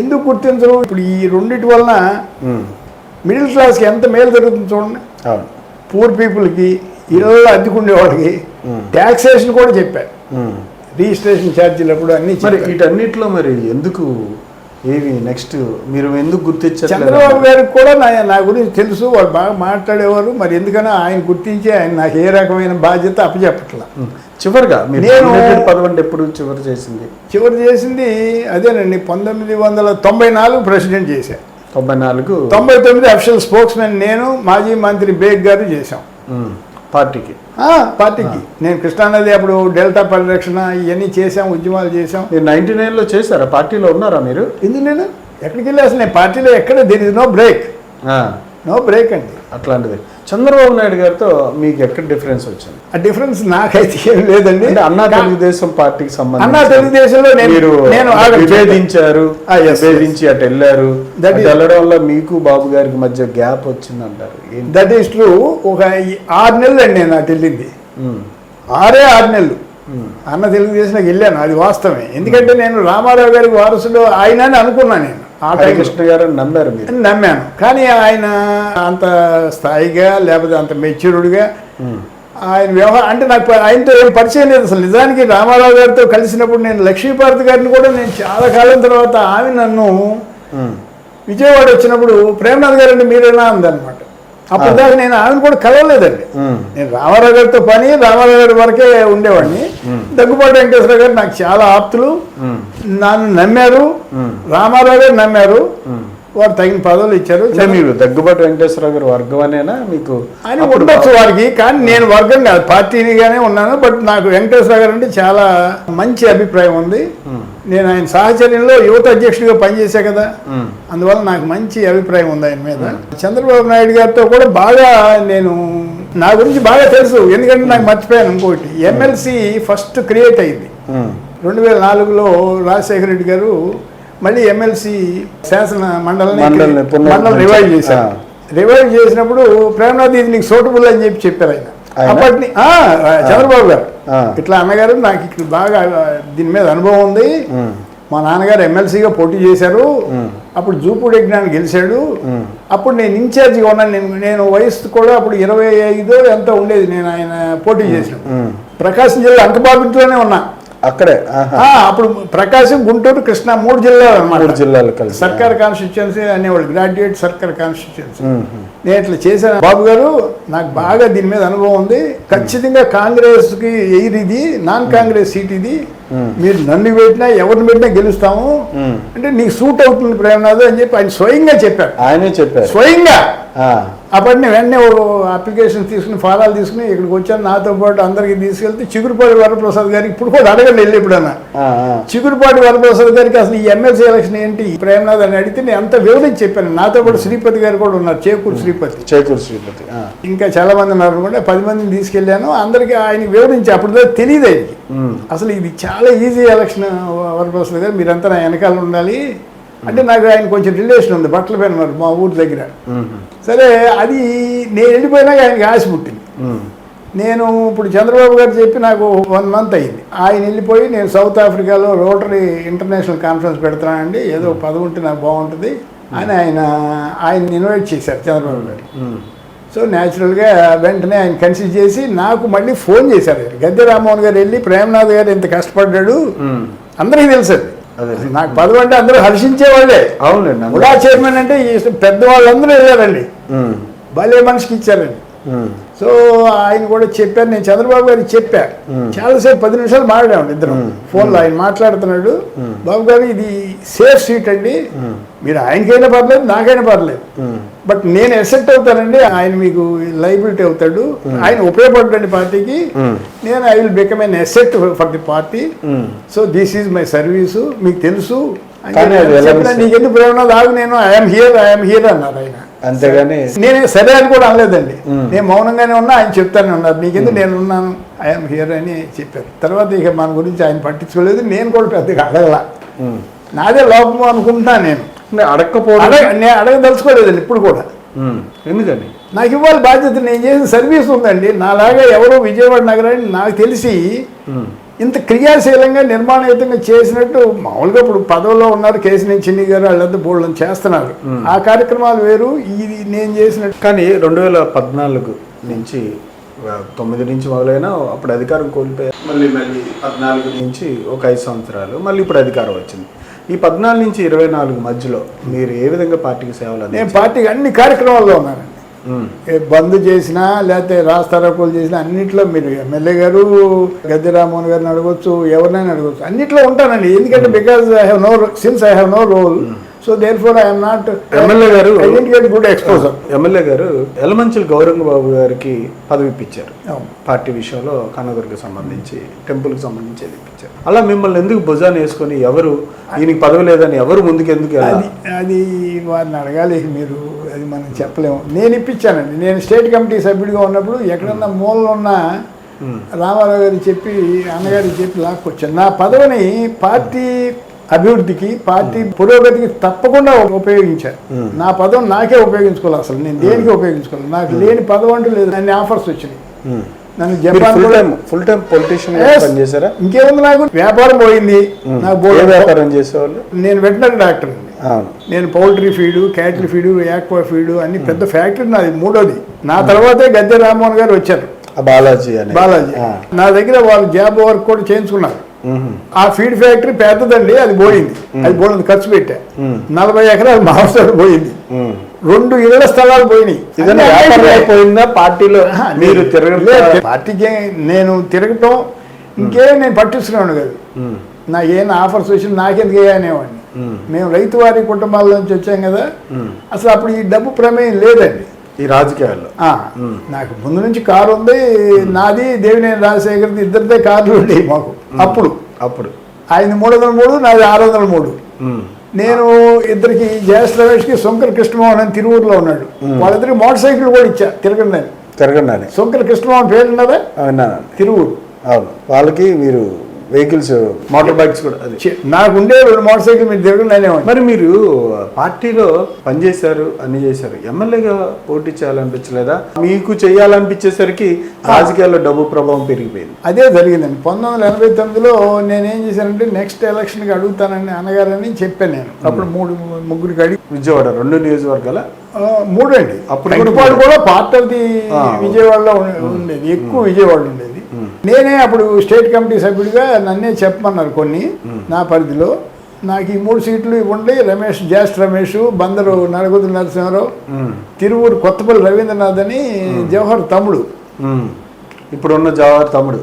ఎందుకు గుర్తించరు? ఇప్పుడు ఈ రెండింటి వలన మిడిల్ క్లాస్కి ఎంత మేలు జరుగుతుంది చూడండి. పూర్ పీపుల్కి, ఇళ్ళల్లో అద్దెకుండే వాళ్ళకి ట్యాక్సేషన్ కూడా చెప్పారు, రిజిస్ట్రేషన్ ఛార్జీలు అప్పుడు అన్ని. మరి వీటన్నిటిలో మరి ఎందుకు ఏవి నెక్స్ట్ మీరు ఎందుకు గుర్తించారు? చంద్రబాబు గారికి కూడా నా గురించి తెలుసు, వాళ్ళు బాగా మాట్లాడేవారు. మరి ఎందుకన్నా ఆయన గుర్తించి ఆయన నాకు ఏ రకమైన బాధ్యత అప్పచెప్పట్లా. చివరిగా నేను పదవండి ఎప్పుడు చివరి చేసింది అదేనండి, 1994 ప్రెసిడెంట్ చేశాను. 99 అఫీషియల్ స్పోక్స్ మ్యాన్ నేను, మాజీ మంత్రి బేగ్ గారు చేశాం పార్టీకి. నేను కృష్ణానది అప్పుడు డెల్టా పరిరక్షణ ఇవన్నీ చేసాం, ఉద్యమాలు చేసాం. 99లో చేశారా? పార్టీలో ఉన్నారా మీరు? ఎందుకు నేను ఎక్కడికి వెళ్ళి అసలు నేను పార్టీలో ఎక్కడ దేర్ ఇస్ నో బ్రేక్ అండి. అట్లాంటిది చంద్రబాబు నాయుడు గారితో మీకు ఎక్కడ డిఫరెన్స్ వచ్చింది? ఆ డిఫరెన్స్ నాకైతే ఏం లేదండి. అన్నా తెలుగుదేశం పార్టీకి సంబంధించి అన్నా తెలుగుదేశంలో నేను విభేదించి అటు వెళ్ళారు, వెళ్ళడం వల్ల మీకు బాబు గారికి మధ్య గ్యాప్ వచ్చింది అంటారు. That is true. ఒక 6 నెలలు అండి నేను అటు వెళ్ళింది, 6 నెలలు అన్న తెలుగుదేశంలోకి వెళ్ళాను, అది వాస్తవమే. ఎందుకంటే నేను రామారావు గారికి వారసుడు ఆయన అని అనుకున్నాను. నేను కృష్ణ గారు నమ్మాను, కానీ ఆయన అంత స్థాయిగా లేకపోతే అంత మెచ్యూర్డ్గా ఆయన వ్యవహారం అంటే నాకు ఆయనతో ఏం పరిచయం లేదు అసలు. నిజానికి రామారావు గారితో కలిసినప్పుడు నేను లక్ష్మీపార్వతి గారిని కూడా నేను చాలా కాలం తర్వాత ఆమె నన్ను విజయవాడ వచ్చినప్పుడు ప్రేమనాథ్ గారు అంటే మీరేనా అందనమాట. అప్పుడు దాకా నేను ఆమెను కూడా కలవలేదండి. నేను రామారావు గారితో రామారావు గారి వరకే ఉండేవాడిని. దగ్గుబాటి వెంకటేశ్వర గారు నాకు చాలా ఆప్తులు, నన్ను నమ్మారు, రామారావు గారు నమ్మారు, వారు తగిన పదవులు ఇచ్చారు. మీరు దగ్గుబాటి వెంకటేశ్వర గారు వర్గం అనేనా మీకు అని ఉండొచ్చు వారికి, కానీ నేను వర్గం కాదు, పార్టీనిగానే ఉన్నాను. బట్ నాకు వెంకటేశ్వర గారు అంటే చాలా మంచి అభిప్రాయం ఉంది. నేను ఆయన సాహచర్యంలో యువత అధ్యక్షుడిగా పనిచేశా కదా, అందువల్ల నాకు మంచి అభిప్రాయం ఉంది ఆయన మీద. చంద్రబాబు నాయుడు గారితో కూడా బాగా నేను నా గురించి బాగా తెలుసు. ఎందుకంటే నాకు మర్చిపోయాను ఇంకోటి, ఎమ్మెల్సీ ఫస్ట్ క్రియేట్ అయింది 2004లో రాజశేఖర రెడ్డి గారు మళ్ళీ ఎమ్మెల్సీ శాసన మండలం రివైవ్ చేశారు. రివైవ్ చేసినప్పుడు ప్రేమనాథ్ ఇది నీకు సూటబుల్ అని చెప్పారు ఆయన. అప్పటిని చంద్రబాబు గారు ఇట్లా అన్నగారు నాకు ఇక్కడ బాగా దీని మీద అనుభవం ఉంది, మా నాన్నగారు ఎమ్మెల్సీగా పోటీ చేశారు, అప్పుడు జూపూడి యజ్ఞాన్ని గెలిచాడు, అప్పుడు నేను ఇన్ఛార్జిగా ఉన్నాను. నేను వయసు కూడా అప్పుడు 25 ఎంత ఉండేది నేను ఆయన పోటీ చేసిన. ప్రకాశం జిల్లా అంకబాబిట్లోనే ఉన్నా. అక్కడే అప్పుడు ప్రకాశం, గుంటూరు, కృష్ణా 3 జిల్లాలు అన్నమాట. 3 జిల్లాలు కలిసి సర్కార్ కాన్స్టిట్యుయెన్సీ అనేవాళ్ళు, గ్రాడ్యుయేట్ సర్కార్ కాన్స్టిట్యుయెన్సీ. నేను ఇట్లా చేశాను బాబు గారు, నాకు బాగా దీని మీద అనుభవం ఉంది, ఖచ్చితంగా కాంగ్రెస్కి ఇది నాన్ కాంగ్రెస్ సీట్ ఇది, మీరు నన్ను పెట్టినా ఎవరిని పెట్టినా గెలుస్తాము అంటే నీకు సూట్ అవుతుంది ప్రేమనాథ్ అని చెప్పి ఆయన స్వయంగా చెప్పారు. ఆయనే చెప్పారు స్వయంగా. అప్పటి నేను వెంటనే అప్లికేషన్ తీసుకుని ఫారాలు తీసుకుని ఇక్కడికి వచ్చాను. నాతో పాటు అందరికి తీసుకెళ్తే చిగురుపాటి వరప్రసాద్ గారికి ఇప్పుడు కూడా అడగండి వెళ్ళి ఎప్పుడన్నా, చిగురుపాటి వరప్రసాద్ గారికి అసలు ఈ ఎమ్మెల్సీ ఎలక్షన్ ఏంటి ప్రేమనాథ్ అని అడిగితే నేను అంత వివరించి చెప్పాను. నాతో పాటు శ్రీపతి గారు కూడా ఉన్నారు, చేకూరు శ్రీపతి. ఇంకా చాలా మంది ఉన్నారు అనుకుంటే 10 మందిని తీసుకెళ్ళాను. అందరికి ఆయన వివరించి అప్పుడు తెలియదు ఆయనకి అసలు ఇది చాలా ఈజీ ఎలక్షన్ వరప్రసాద్ గారు, మీరంతా నా వెనకాల ఉండాలి అంటే. నాకు ఆయన కొంచెం రిలేషన్ ఉంది, బట్టల పైన ఉన్నారు మా ఊరి దగ్గర. సరే, అది నేను వెళ్ళిపోయినాక ఆయనకి ఆశ పుట్టింది. నేను ఇప్పుడు చంద్రబాబు గారు చెప్పి నాకు 1 మంత్ అయింది. ఆయన వెళ్ళిపోయి నేను సౌత్ ఆఫ్రికాలో రోటరీ ఇంటర్నేషనల్ కాన్ఫరెన్స్ పెడతానండి, ఏదో పదవి ఉంటే నాకు బాగుంటుంది అని ఆయన ఇన్వైట్ చేశారు చంద్రబాబు గారు. సో న్యాచురల్గా వెంటనే ఆయన కన్సిడర్ చేసి నాకు మళ్ళీ ఫోన్ చేశారు. గద్దె రామ్మోహన్ గారు వెళ్ళి ప్రేమనాథ్ గారు ఇంత కష్టపడ్డాడు అందరికీ తెలుసు, నాకు పదవి అంటే అందరూ హర్షించేవాళ్ళే. అవునండి, ఉడా చైర్మన్ అంటే పెద్దవాళ్ళందరూ వెళ్ళారండి, భలే మనిషికి ఇచ్చారండి. సో ఆయన కూడా చెప్పారు, నేను చంద్రబాబు గారికి చెప్పా. చాలాసేపు 10 నిమిషాలు మాట్లాడాము ఇద్దరం ఫోన్లో. ఆయన మాట్లాడుతున్నాడు, బాబు గారు ఇది సేఫ్ సీట్ అండి, మీరు ఆయనకైనా పర్లేదు నాకైనా పర్లేదు, బట్ నేను ఎసెప్ట్ అవుతానండి, ఆయన మీకు లైబిలిటీ అవుతాడు, ఆయన ఉపయోగపడండి పార్టీకి, నేను I will become an asset for the party, so this is my service, మీకు తెలుసు నీకెందుకు ప్రేమనాథ్ ఆగు, నేను ఐఎమ్ హియర్ అన్నారు ఆయన. అంతేగాని నేనే సరే అని కూడా అనలేదండి, నేను మౌనంగానే ఉన్నా, ఆయన చెప్తానే ఉన్నారు నీకెందుకు నేను ఉన్నాను ఐఎమ్ హియర్ అని చెప్పారు. తర్వాత ఇక మన గురించి ఆయన పట్టించుకోలేదు, నేను కూడా పెద్దగా అడగల, నాదే లోపము అనుకుంటా. నేను అడగదలుచుకోలేదండి ఇప్పుడు కూడా. ఎందుకని నాకు ఇవ్వాలి బాధ్యత, నేను చేసిన సర్వీస్ ఉందండి. నాలాగా ఎవరో విజయవాడ నగరాన్ని నాకు తెలిసి ఇంత క్రియాశీలంగా నిర్మాణయుతంగా చేసినట్టు మామూలుగా ఇప్పుడు పదవిలో ఉన్నారు కేశినేని చిన్ని గారు, వాళ్ళంతా బోల్డ్ చేస్తున్నారు, ఆ కార్యక్రమాలు వేరు, ఇది నేను చేసినట్టు. కానీ 2014 నుంచి 9 నుంచి మొదలైనా అప్పుడు అధికారం కోల్పోయారు, మళ్ళీ 14 నుంచి ఒక 5 సంవత్సరాలు, మళ్ళీ ఇప్పుడు అధికారం వచ్చింది. ఈ 14 నుంచి 24 మధ్యలో మీరు ఏ విధంగా పార్టీకి సేవలు? నేను పార్టీకి అన్ని కార్యక్రమాల్లో ఉన్నానండి, బంద్ చేసినా లేకపోతే రాస్తారోకోలు చేసినా అన్నింటిలో మీరు ఎమ్మెల్యే గారు గద్దె రామ్మోహన్ గారిని అడగొచ్చు, ఎవరినైనా అడగొచ్చు, అన్నింటిలో ఉంటానండి. ఎందుకంటే because I have no role, so therefore I'm not. MLA garu good exposure. MLA garu Yalamanchili గౌరంగబాబు గారికి పదవి ఇప్పించారు, పార్టీ విషయంలో కనగర్కి సంబంధించి టెంపుల్కి సంబంధించి ఇప్పించారు. అలా మిమ్మల్ని ఎందుకు భుజాన్ని వేసుకొని ఎవరు ఈయనకి పదవి లేదని ఎవరు ముందుకు ఎందుకు? అది వారిని అడగాలి మీరు, అది మనం చెప్పలేము. నేను ఇప్పించానండి, నేను స్టేట్ కమిటీ సభ్యుడిగా ఉన్నప్పుడు ఎక్కడన్నా మూలలో ఉన్న రామారావు గారికి చెప్పి అన్నగారికి చెప్పి లాక్కొచ్చాను. నా పదవిని పార్టీ అభివృద్ధికి పార్టీ పురోగతికి తప్పకుండా ఉపయోగించారు. నా పదవి నాకే ఉపయోగించుకోవాలి, అసలు నేను దేనికి ఉపయోగించుకోవాలి, నాకు లేని పదవి అంటూ లేదు. అన్ని ఆఫర్స్ వచ్చినాయి, నన్ను జపాన్ ఫుల్ టైం పొలిటీషియన్ పనిచేశారా? ఇంకేముంది, నాకు వ్యాపారం పోయింది. నాకు వ్యాపారం చేసేవాళ్ళు, నేను వెటనరీ డాక్టర్ అండి, నేను poultry feed, cattle feed, aqua feed అన్ని పెద్ద ఫ్యాక్టరీ నాది. 3వది నా తర్వాతే గద్దె రామ్మోహన్ గారు వచ్చారు, బాలాజీ. నా దగ్గర వాళ్ళు జాబ్ వర్క్ కూడా చేయించుకున్నారు. ఆ ఫీడ్ ఫ్యాక్టరీ పెద్దదండి, అది పోయింది, ఖర్చు పెట్టా. 40 ఎకరాలు మాంసాలు పోయింది, 2 ఇళ్ల స్థలాలు పోయినాయి. పోయిందా పార్టీలో? మీరు పార్టీకి నేను తిరగటం ఇంకేం నేను పట్టించుకున్నాను కదా, నాకు ఏమైనా ఆఫర్స్ వచ్చి నాకెందుకు అనేవాడిని. మేము రైతు వారి కుటుంబాల నుంచి వచ్చాం కదా, అసలు అప్పుడు ఈ డబ్బు ప్రమేయం లేదండి ఈ రాజకీయాల్లో. నాకు ముందు నుంచి కారు ఉంది, నాది దేవినేని రాజశేఖర్ది, ఇద్దరిదే కార్లు ఉండేవి మాకు అప్పుడు. ఆయన 303, నాది 603. నేను ఇద్దరికి జయస్ రమేష్కి శంకర్ కృష్ణమోహన్ అని తిరువూరులో ఉన్నాడు, వాళ్ళిద్దరికి మోటార్ సైకిల్ కూడా ఇచ్చా తిరగండి. శంకర్ కృష్ణమోహన్ పేరు ఉన్నదా? తిరువూరు. అవును, వాళ్ళకి మీరు వెహికల్స్ మోటార్ బైక్స్ కూడా నాకు ఉండే 2 మోటార్ సైకిల్ మీరు తిరగండి. మరి మీరు పార్టీలో పనిచేశారు, అన్ని చేశారు, ఎమ్మెల్యేగా పోటీ చేయాలనిపించలేదా? మీకు చేయాలనిపించేసరికి రాజకీయాల్లో డబ్బు ప్రభావం పెరిగిపోయింది. అదే జరిగిందండి. 1989లో నేనేం చేశానంటే నెక్స్ట్ ఎలక్షన్కి అడుగుతానని అన్నగారని చెప్పాను నేను. అప్పుడు 3 అడిగి విజయవాడ 2 నియోజకవర్గాల 3 అండి. అప్పుడు కూడా పార్ట్ ఆఫ్ ది విజయవాడలో ఉండేది, ఎక్కువ విజయవాడ ఉండేది. నేనే అప్పుడు స్టేట్ కమిటీ సభ్యుడిగా నన్నే చెప్పమన్నారు కొన్ని నా పరిధిలో. నాకు ఈ 3 సీట్లు ఇవ్వండి. రమేష్ బందరు నరగుద్దు నరసింహారావు, తిరువూరు కొత్తపల్లి రవీంద్రనాథ్ అని జవహర్ తమ్ముడు, ఇప్పుడున్న జవహర్ తమ్ముడు,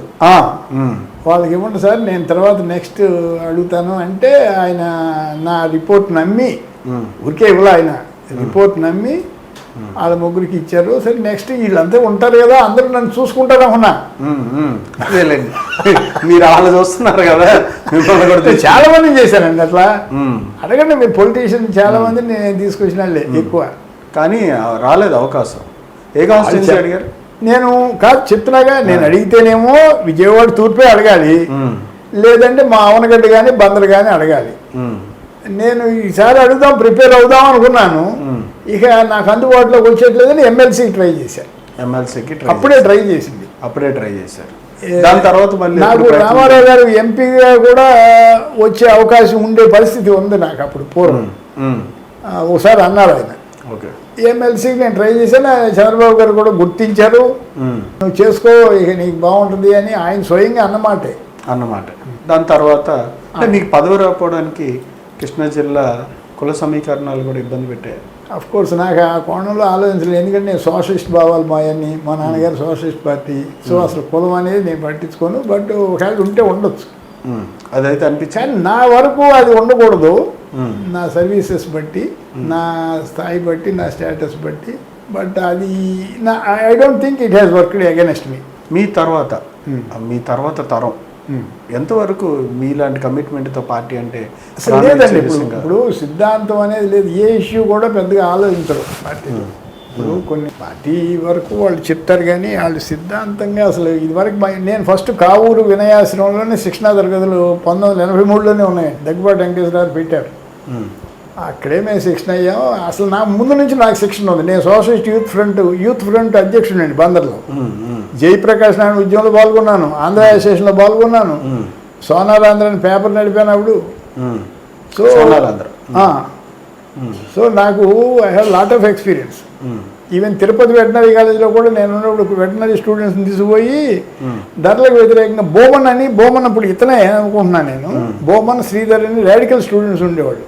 వాళ్ళకి ఇవ్వండి సార్, నేను తర్వాత నెక్స్ట్ అడుగుతాను అంటే ఆయన నా రిపోర్ట్ నమ్మి, ఊరికే ఇవ్వలే, ఆయన రిపోర్ట్ నమ్మి వాళ్ళ ముగ్గురికి ఇచ్చారు. సరే నెక్స్ట్ వీళ్ళంతా ఉంటారు కదా, అందరూ నన్ను చూసుకుంటారు అనుకున్నా. మీరు వాళ్ళు చూస్తున్నారు కదా, చాలా మంది చేశానండి అట్లా. అడగండి మీరు పొలిటీషియన్, చాలా మంది నేను తీసుకొచ్చిన వాళ్ళే ఎక్కువ. కానీ రాలేదు అవకాశం. ఏ కాన్స్టిట్యూన్సీ అడిగారు? నేను కాదు చెప్తున్నాగా, నేను అడిగితేనేమో విజయవాడ తూర్పే అడగాలి, లేదంటే మా అవనగడ్డ కానీ బందరు కానీ అడగాలి. నేను ఈసారి అడుగుదాం, ప్రిపేర్ అవుదాం అనుకున్నాను. ఇక నాకు అందుబాటులోకి వచ్చేట్లేదని ఎమ్మెల్సీకి ట్రై చేశాను. ఎమ్మెల్సీకి అప్పుడే ట్రై చేశారు. దాని తర్వాత మళ్ళీ నాకు రామారావు గారు ఎంపీగా కూడా వచ్చే అవకాశం ఉండే పరిస్థితి ఉంది నాకు అప్పుడు పూర్వం. ఒకసారి అన్నారు ఆయన. ఎమ్మెల్సీకి నేను ట్రై చేశాను. చంద్రబాబు గారు కూడా గుర్తించారు, నువ్వు చేసుకో, ఇక నీకు బాగుంటుంది అని ఆయన స్వయంగా అన్నమాట. దాని తర్వాత నీకు పదవి రాకపోవడానికి కృష్ణా జిల్లా కుల సమీకరణాలు కూడా ఇబ్బంది పెట్టాయి. అఫ్ కోర్స్ నాకు ఆ కోణంలో ఆలోచించలేదు. ఎందుకంటే నేను సోషలిస్ట్ భావాలు మాయన్ని, మా నాన్నగారు సోషలిస్ట్ పార్టీ, సో అసలు కులం అనేది నేను పట్టించుకోను. బట్ ఒకవేళ ఉంటే ఉండొచ్చు, అదైతే అనిపించాను. నా వరకు అది ఉండకూడదు. నా సర్వీసెస్ బట్టి, నా స్థాయి బట్టి, నా స్టేటస్ బట్టి. బట్ అది I don't think it has worked against me. మీ తర్వాత తరం ఎంతవరకు మీలాంటి కమిట్మెంట్తో పార్టీ అంటే అసలు లేదండి. ఇప్పుడు సిద్ధాంతం అనేది లేదు, ఏ ఇష్యూ కూడా పెద్దగా ఆలోచించరు పార్టీలో. ఇప్పుడు కొన్ని పార్టీ వరకు వాళ్ళు చెప్తారు కానీ వాళ్ళు సిద్ధాంతంగా అసలు ఇదివరకు నేను ఫస్ట్ కావూరు వినయాశ్రమంలోనే శిక్షణా తరగతులు 1983లోనే ఉన్నాయి. దగ్గుబాటి వెంకటేశ్వరరావు పెట్టారు. అక్కడే మేము శిక్షణ అయ్యాము. అసలు నా ముందు నుంచి నాకు శిక్షణ ఉంది. నేను సోషలిస్ట్ యూత్ ఫ్రంట్ అధ్యక్షుడు అండి బందర్లో. జయప్రకాష్ నారాయణ ఉద్యమంలో పాల్గొన్నాను, ఆంధ్ర అసోసియేషన్లో పాల్గొన్నాను, సోనారాంధ్రని పేపర్ నడిపాను అప్పుడు. సో నాకు I have lot of experience. Even Tirupati veterinary కాలేజీలో కూడా నేను ఉన్నప్పుడు వెటనరీ స్టూడెంట్స్ని తీసుకుపోయి ధరలకు వ్యతిరేకంగా బోమన్ అప్పుడు ఇతనే అనుకుంటున్నాను నేను, బోమన్ శ్రీధర్ అని రాడికల్ స్టూడెంట్స్ ఉండేవాళ్ళు.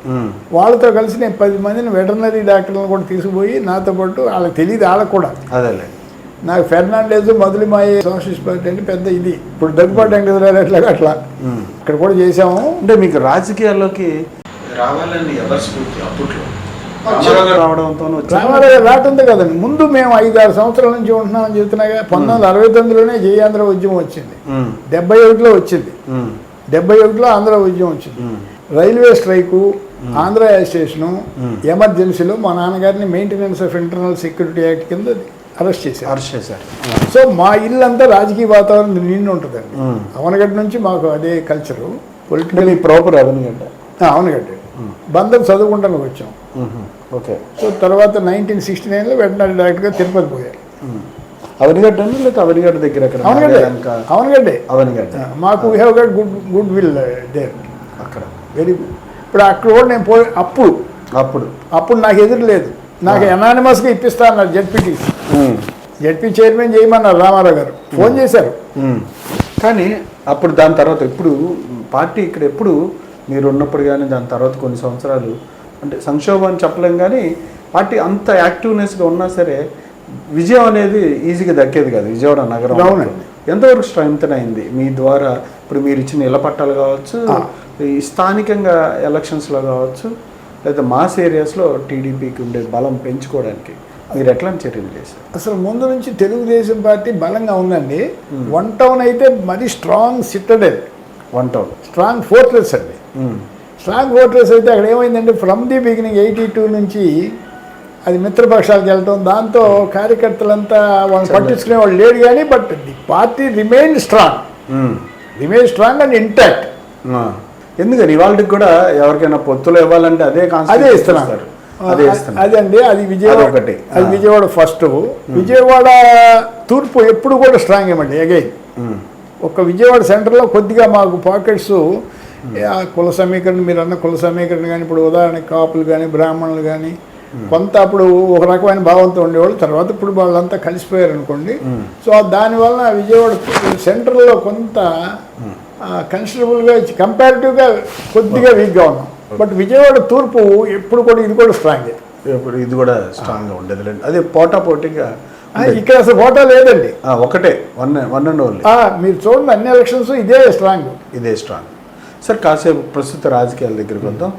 వాళ్ళతో కలిసి నేను 10 మందిని వెటర్నరీ డాక్టర్లను కూడా తీసుకుపోయి నాతో పాటు, వాళ్ళకి తెలియదు వాళ్ళకు కూడా, నాకు ఫెర్నాండేజ్ మొదలుమాయి సోషలిస్ట్ పార్టీ అంటే పెద్ద ఇది. ఇప్పుడు దగ్గుబాటి వెంకటేశ్వరరావు అట్లా ఇక్కడ కూడా చేసాము. అంటే మీకు రాజకీయాల్లోకి రావాలని ఎవరు స్ఫూర్తి? అప్పట్లో రామారావు రావటంతో కదండి. ముందు మేము 5-6 సంవత్సరాల నుంచి ఉంటున్నామని చెప్తున్నాగా. 1969లోనే జయాంధ్ర ఉద్యమం వచ్చింది, 71లో వచ్చింది, 71లో ఆంధ్ర ఉద్యమం వచ్చింది. రైల్వే స్ట్రైకు, ఆంధ్ర స్టేషను, ఎమర్జెన్సీలో మా నాన్నగారిని maintenance of internal security act కింద అరెస్ట్ చేశారు. సో మా ఇల్లు అంతా రాజకీయ వాతావరణం నిండి ఉంటుందండి. అవనగడ్డ నుంచి మాకు అదే culture. Political proper Avanagadda. Avanagadda Bandar చదువుకుంటానికి వచ్చాం. ఓకే. సో తర్వాత 1969లో వెటనరీ డాక్టర్గా తిరుపతి పోయారు. అవనిగడ్డ లేదా అవనిగడ్డ దగ్గర? అవనిగడ్డ. మాకు we have got goodwill దేర్ అక్కడ. Very good. ఇప్పుడు అక్కడ కూడా నేను పోయి అప్పుడు నాకు ఎదురు లేదు. నాకు అనానిమస్గా ఇప్పిస్తా అన్నారు జడ్పీ చైర్మన్ చేయమన్నారు రామారావు గారు. ఫోన్ చేశారు. కానీ అప్పుడు దాని తర్వాత ఇప్పుడు పార్టీ ఇక్కడ ఎప్పుడు మీరు ఉన్నప్పుడు కానీ దాని తర్వాత కొన్ని సంవత్సరాలు అంటే సంక్షోభం చెప్పలేం, కానీ పార్టీ అంత యాక్టివ్నెస్గా ఉన్నా సరే విజయం అనేది ఈజీగా దక్కేది కాదు. విజయవాడ నగరం ఎంతవరకు స్ట్రెంగ్తన్ అయింది మీ ద్వారా? ఇప్పుడు మీరు ఇచ్చిన ఇళ్ల పట్టాలు కావచ్చు, ఈ స్థానికంగా ఎలక్షన్స్లో కావచ్చు, లేదా మాస్ ఏరియాస్లో టీడీపీకి ఉండే బలం పెంచుకోవడానికి మీరు ఎట్లాంటి చర్యలు చేశారు? అసలు ముందు నుంచి తెలుగుదేశం పార్టీ బలంగా ఉందండి. 1 టౌన్ అయితే మరి స్ట్రాంగ్ సిట్టడెల్, 1 టౌన్ స్ట్రాంగ్ ఫోర్ట్రెస్ అండి. స్ట్రాంగ్ ఫోర్ట్రెస్ అయితే అక్కడ ఏమైందంటే ఫ్రమ్ ది బిగినింగ్ 82 నుంచి అది మిత్రపక్షాలకు వెళ్ళటం, దాంతో కార్యకర్తలంతా వాళ్ళు పట్టించుకునే వాళ్ళు లేడు. కానీ but the party remain strong and intact. ఎందుకని ఇవాళకి కూడా ఎవరికైనా పొత్తులు ఇవ్వాలంటే అదే ఇస్తున్నారు. అదండి అది విజయవాడ ఒకటి. అది విజయవాడ ఫస్ట్. విజయవాడ తూర్పు ఎప్పుడు కూడా స్ట్రాంగ్ ఏమండి. అగైన్ ఒక విజయవాడ సెంటర్లో కొద్దిగా మాకు పాకెట్స్ కుల సమీకరణ, మీరు అన్న కుల సమీకరణ కానీ, ఇప్పుడు ఉదాహరణకి కాపులు కానీ, బ్రాహ్మణులు కానీ, కొంత అప్పుడు ఒక రకమైన భావంతో ఉండేవాళ్ళు, తర్వాత ఇప్పుడు వాళ్ళంతా కలిసిపోయారు అనుకోండి. సో దానివల్ల విజయవాడ సెంట్రల్లో కొంత కన్సిడరబుల్గా కంపారిటివ్గా కొద్దిగా వీక్గా ఉన్నాం. బట్ విజయవాడ తూర్పు ఎప్పుడు కూడా ఇది కూడా స్ట్రాంగే, ఇప్పుడు ఇది కూడా స్ట్రాంగ్గా ఉండేది. అదే పోటాపోటీగా ఇక్కడ అసలు ఓటా లేదండి, ఒకటే వన్ అండ్ ఓన్లీ. మీరు చూడండి అన్ని ఎలక్షన్స్ ఇదే స్ట్రాంగ్. సార్ కాసేపు ప్రస్తుత రాజకీయాల దగ్గరికి వద్దాం.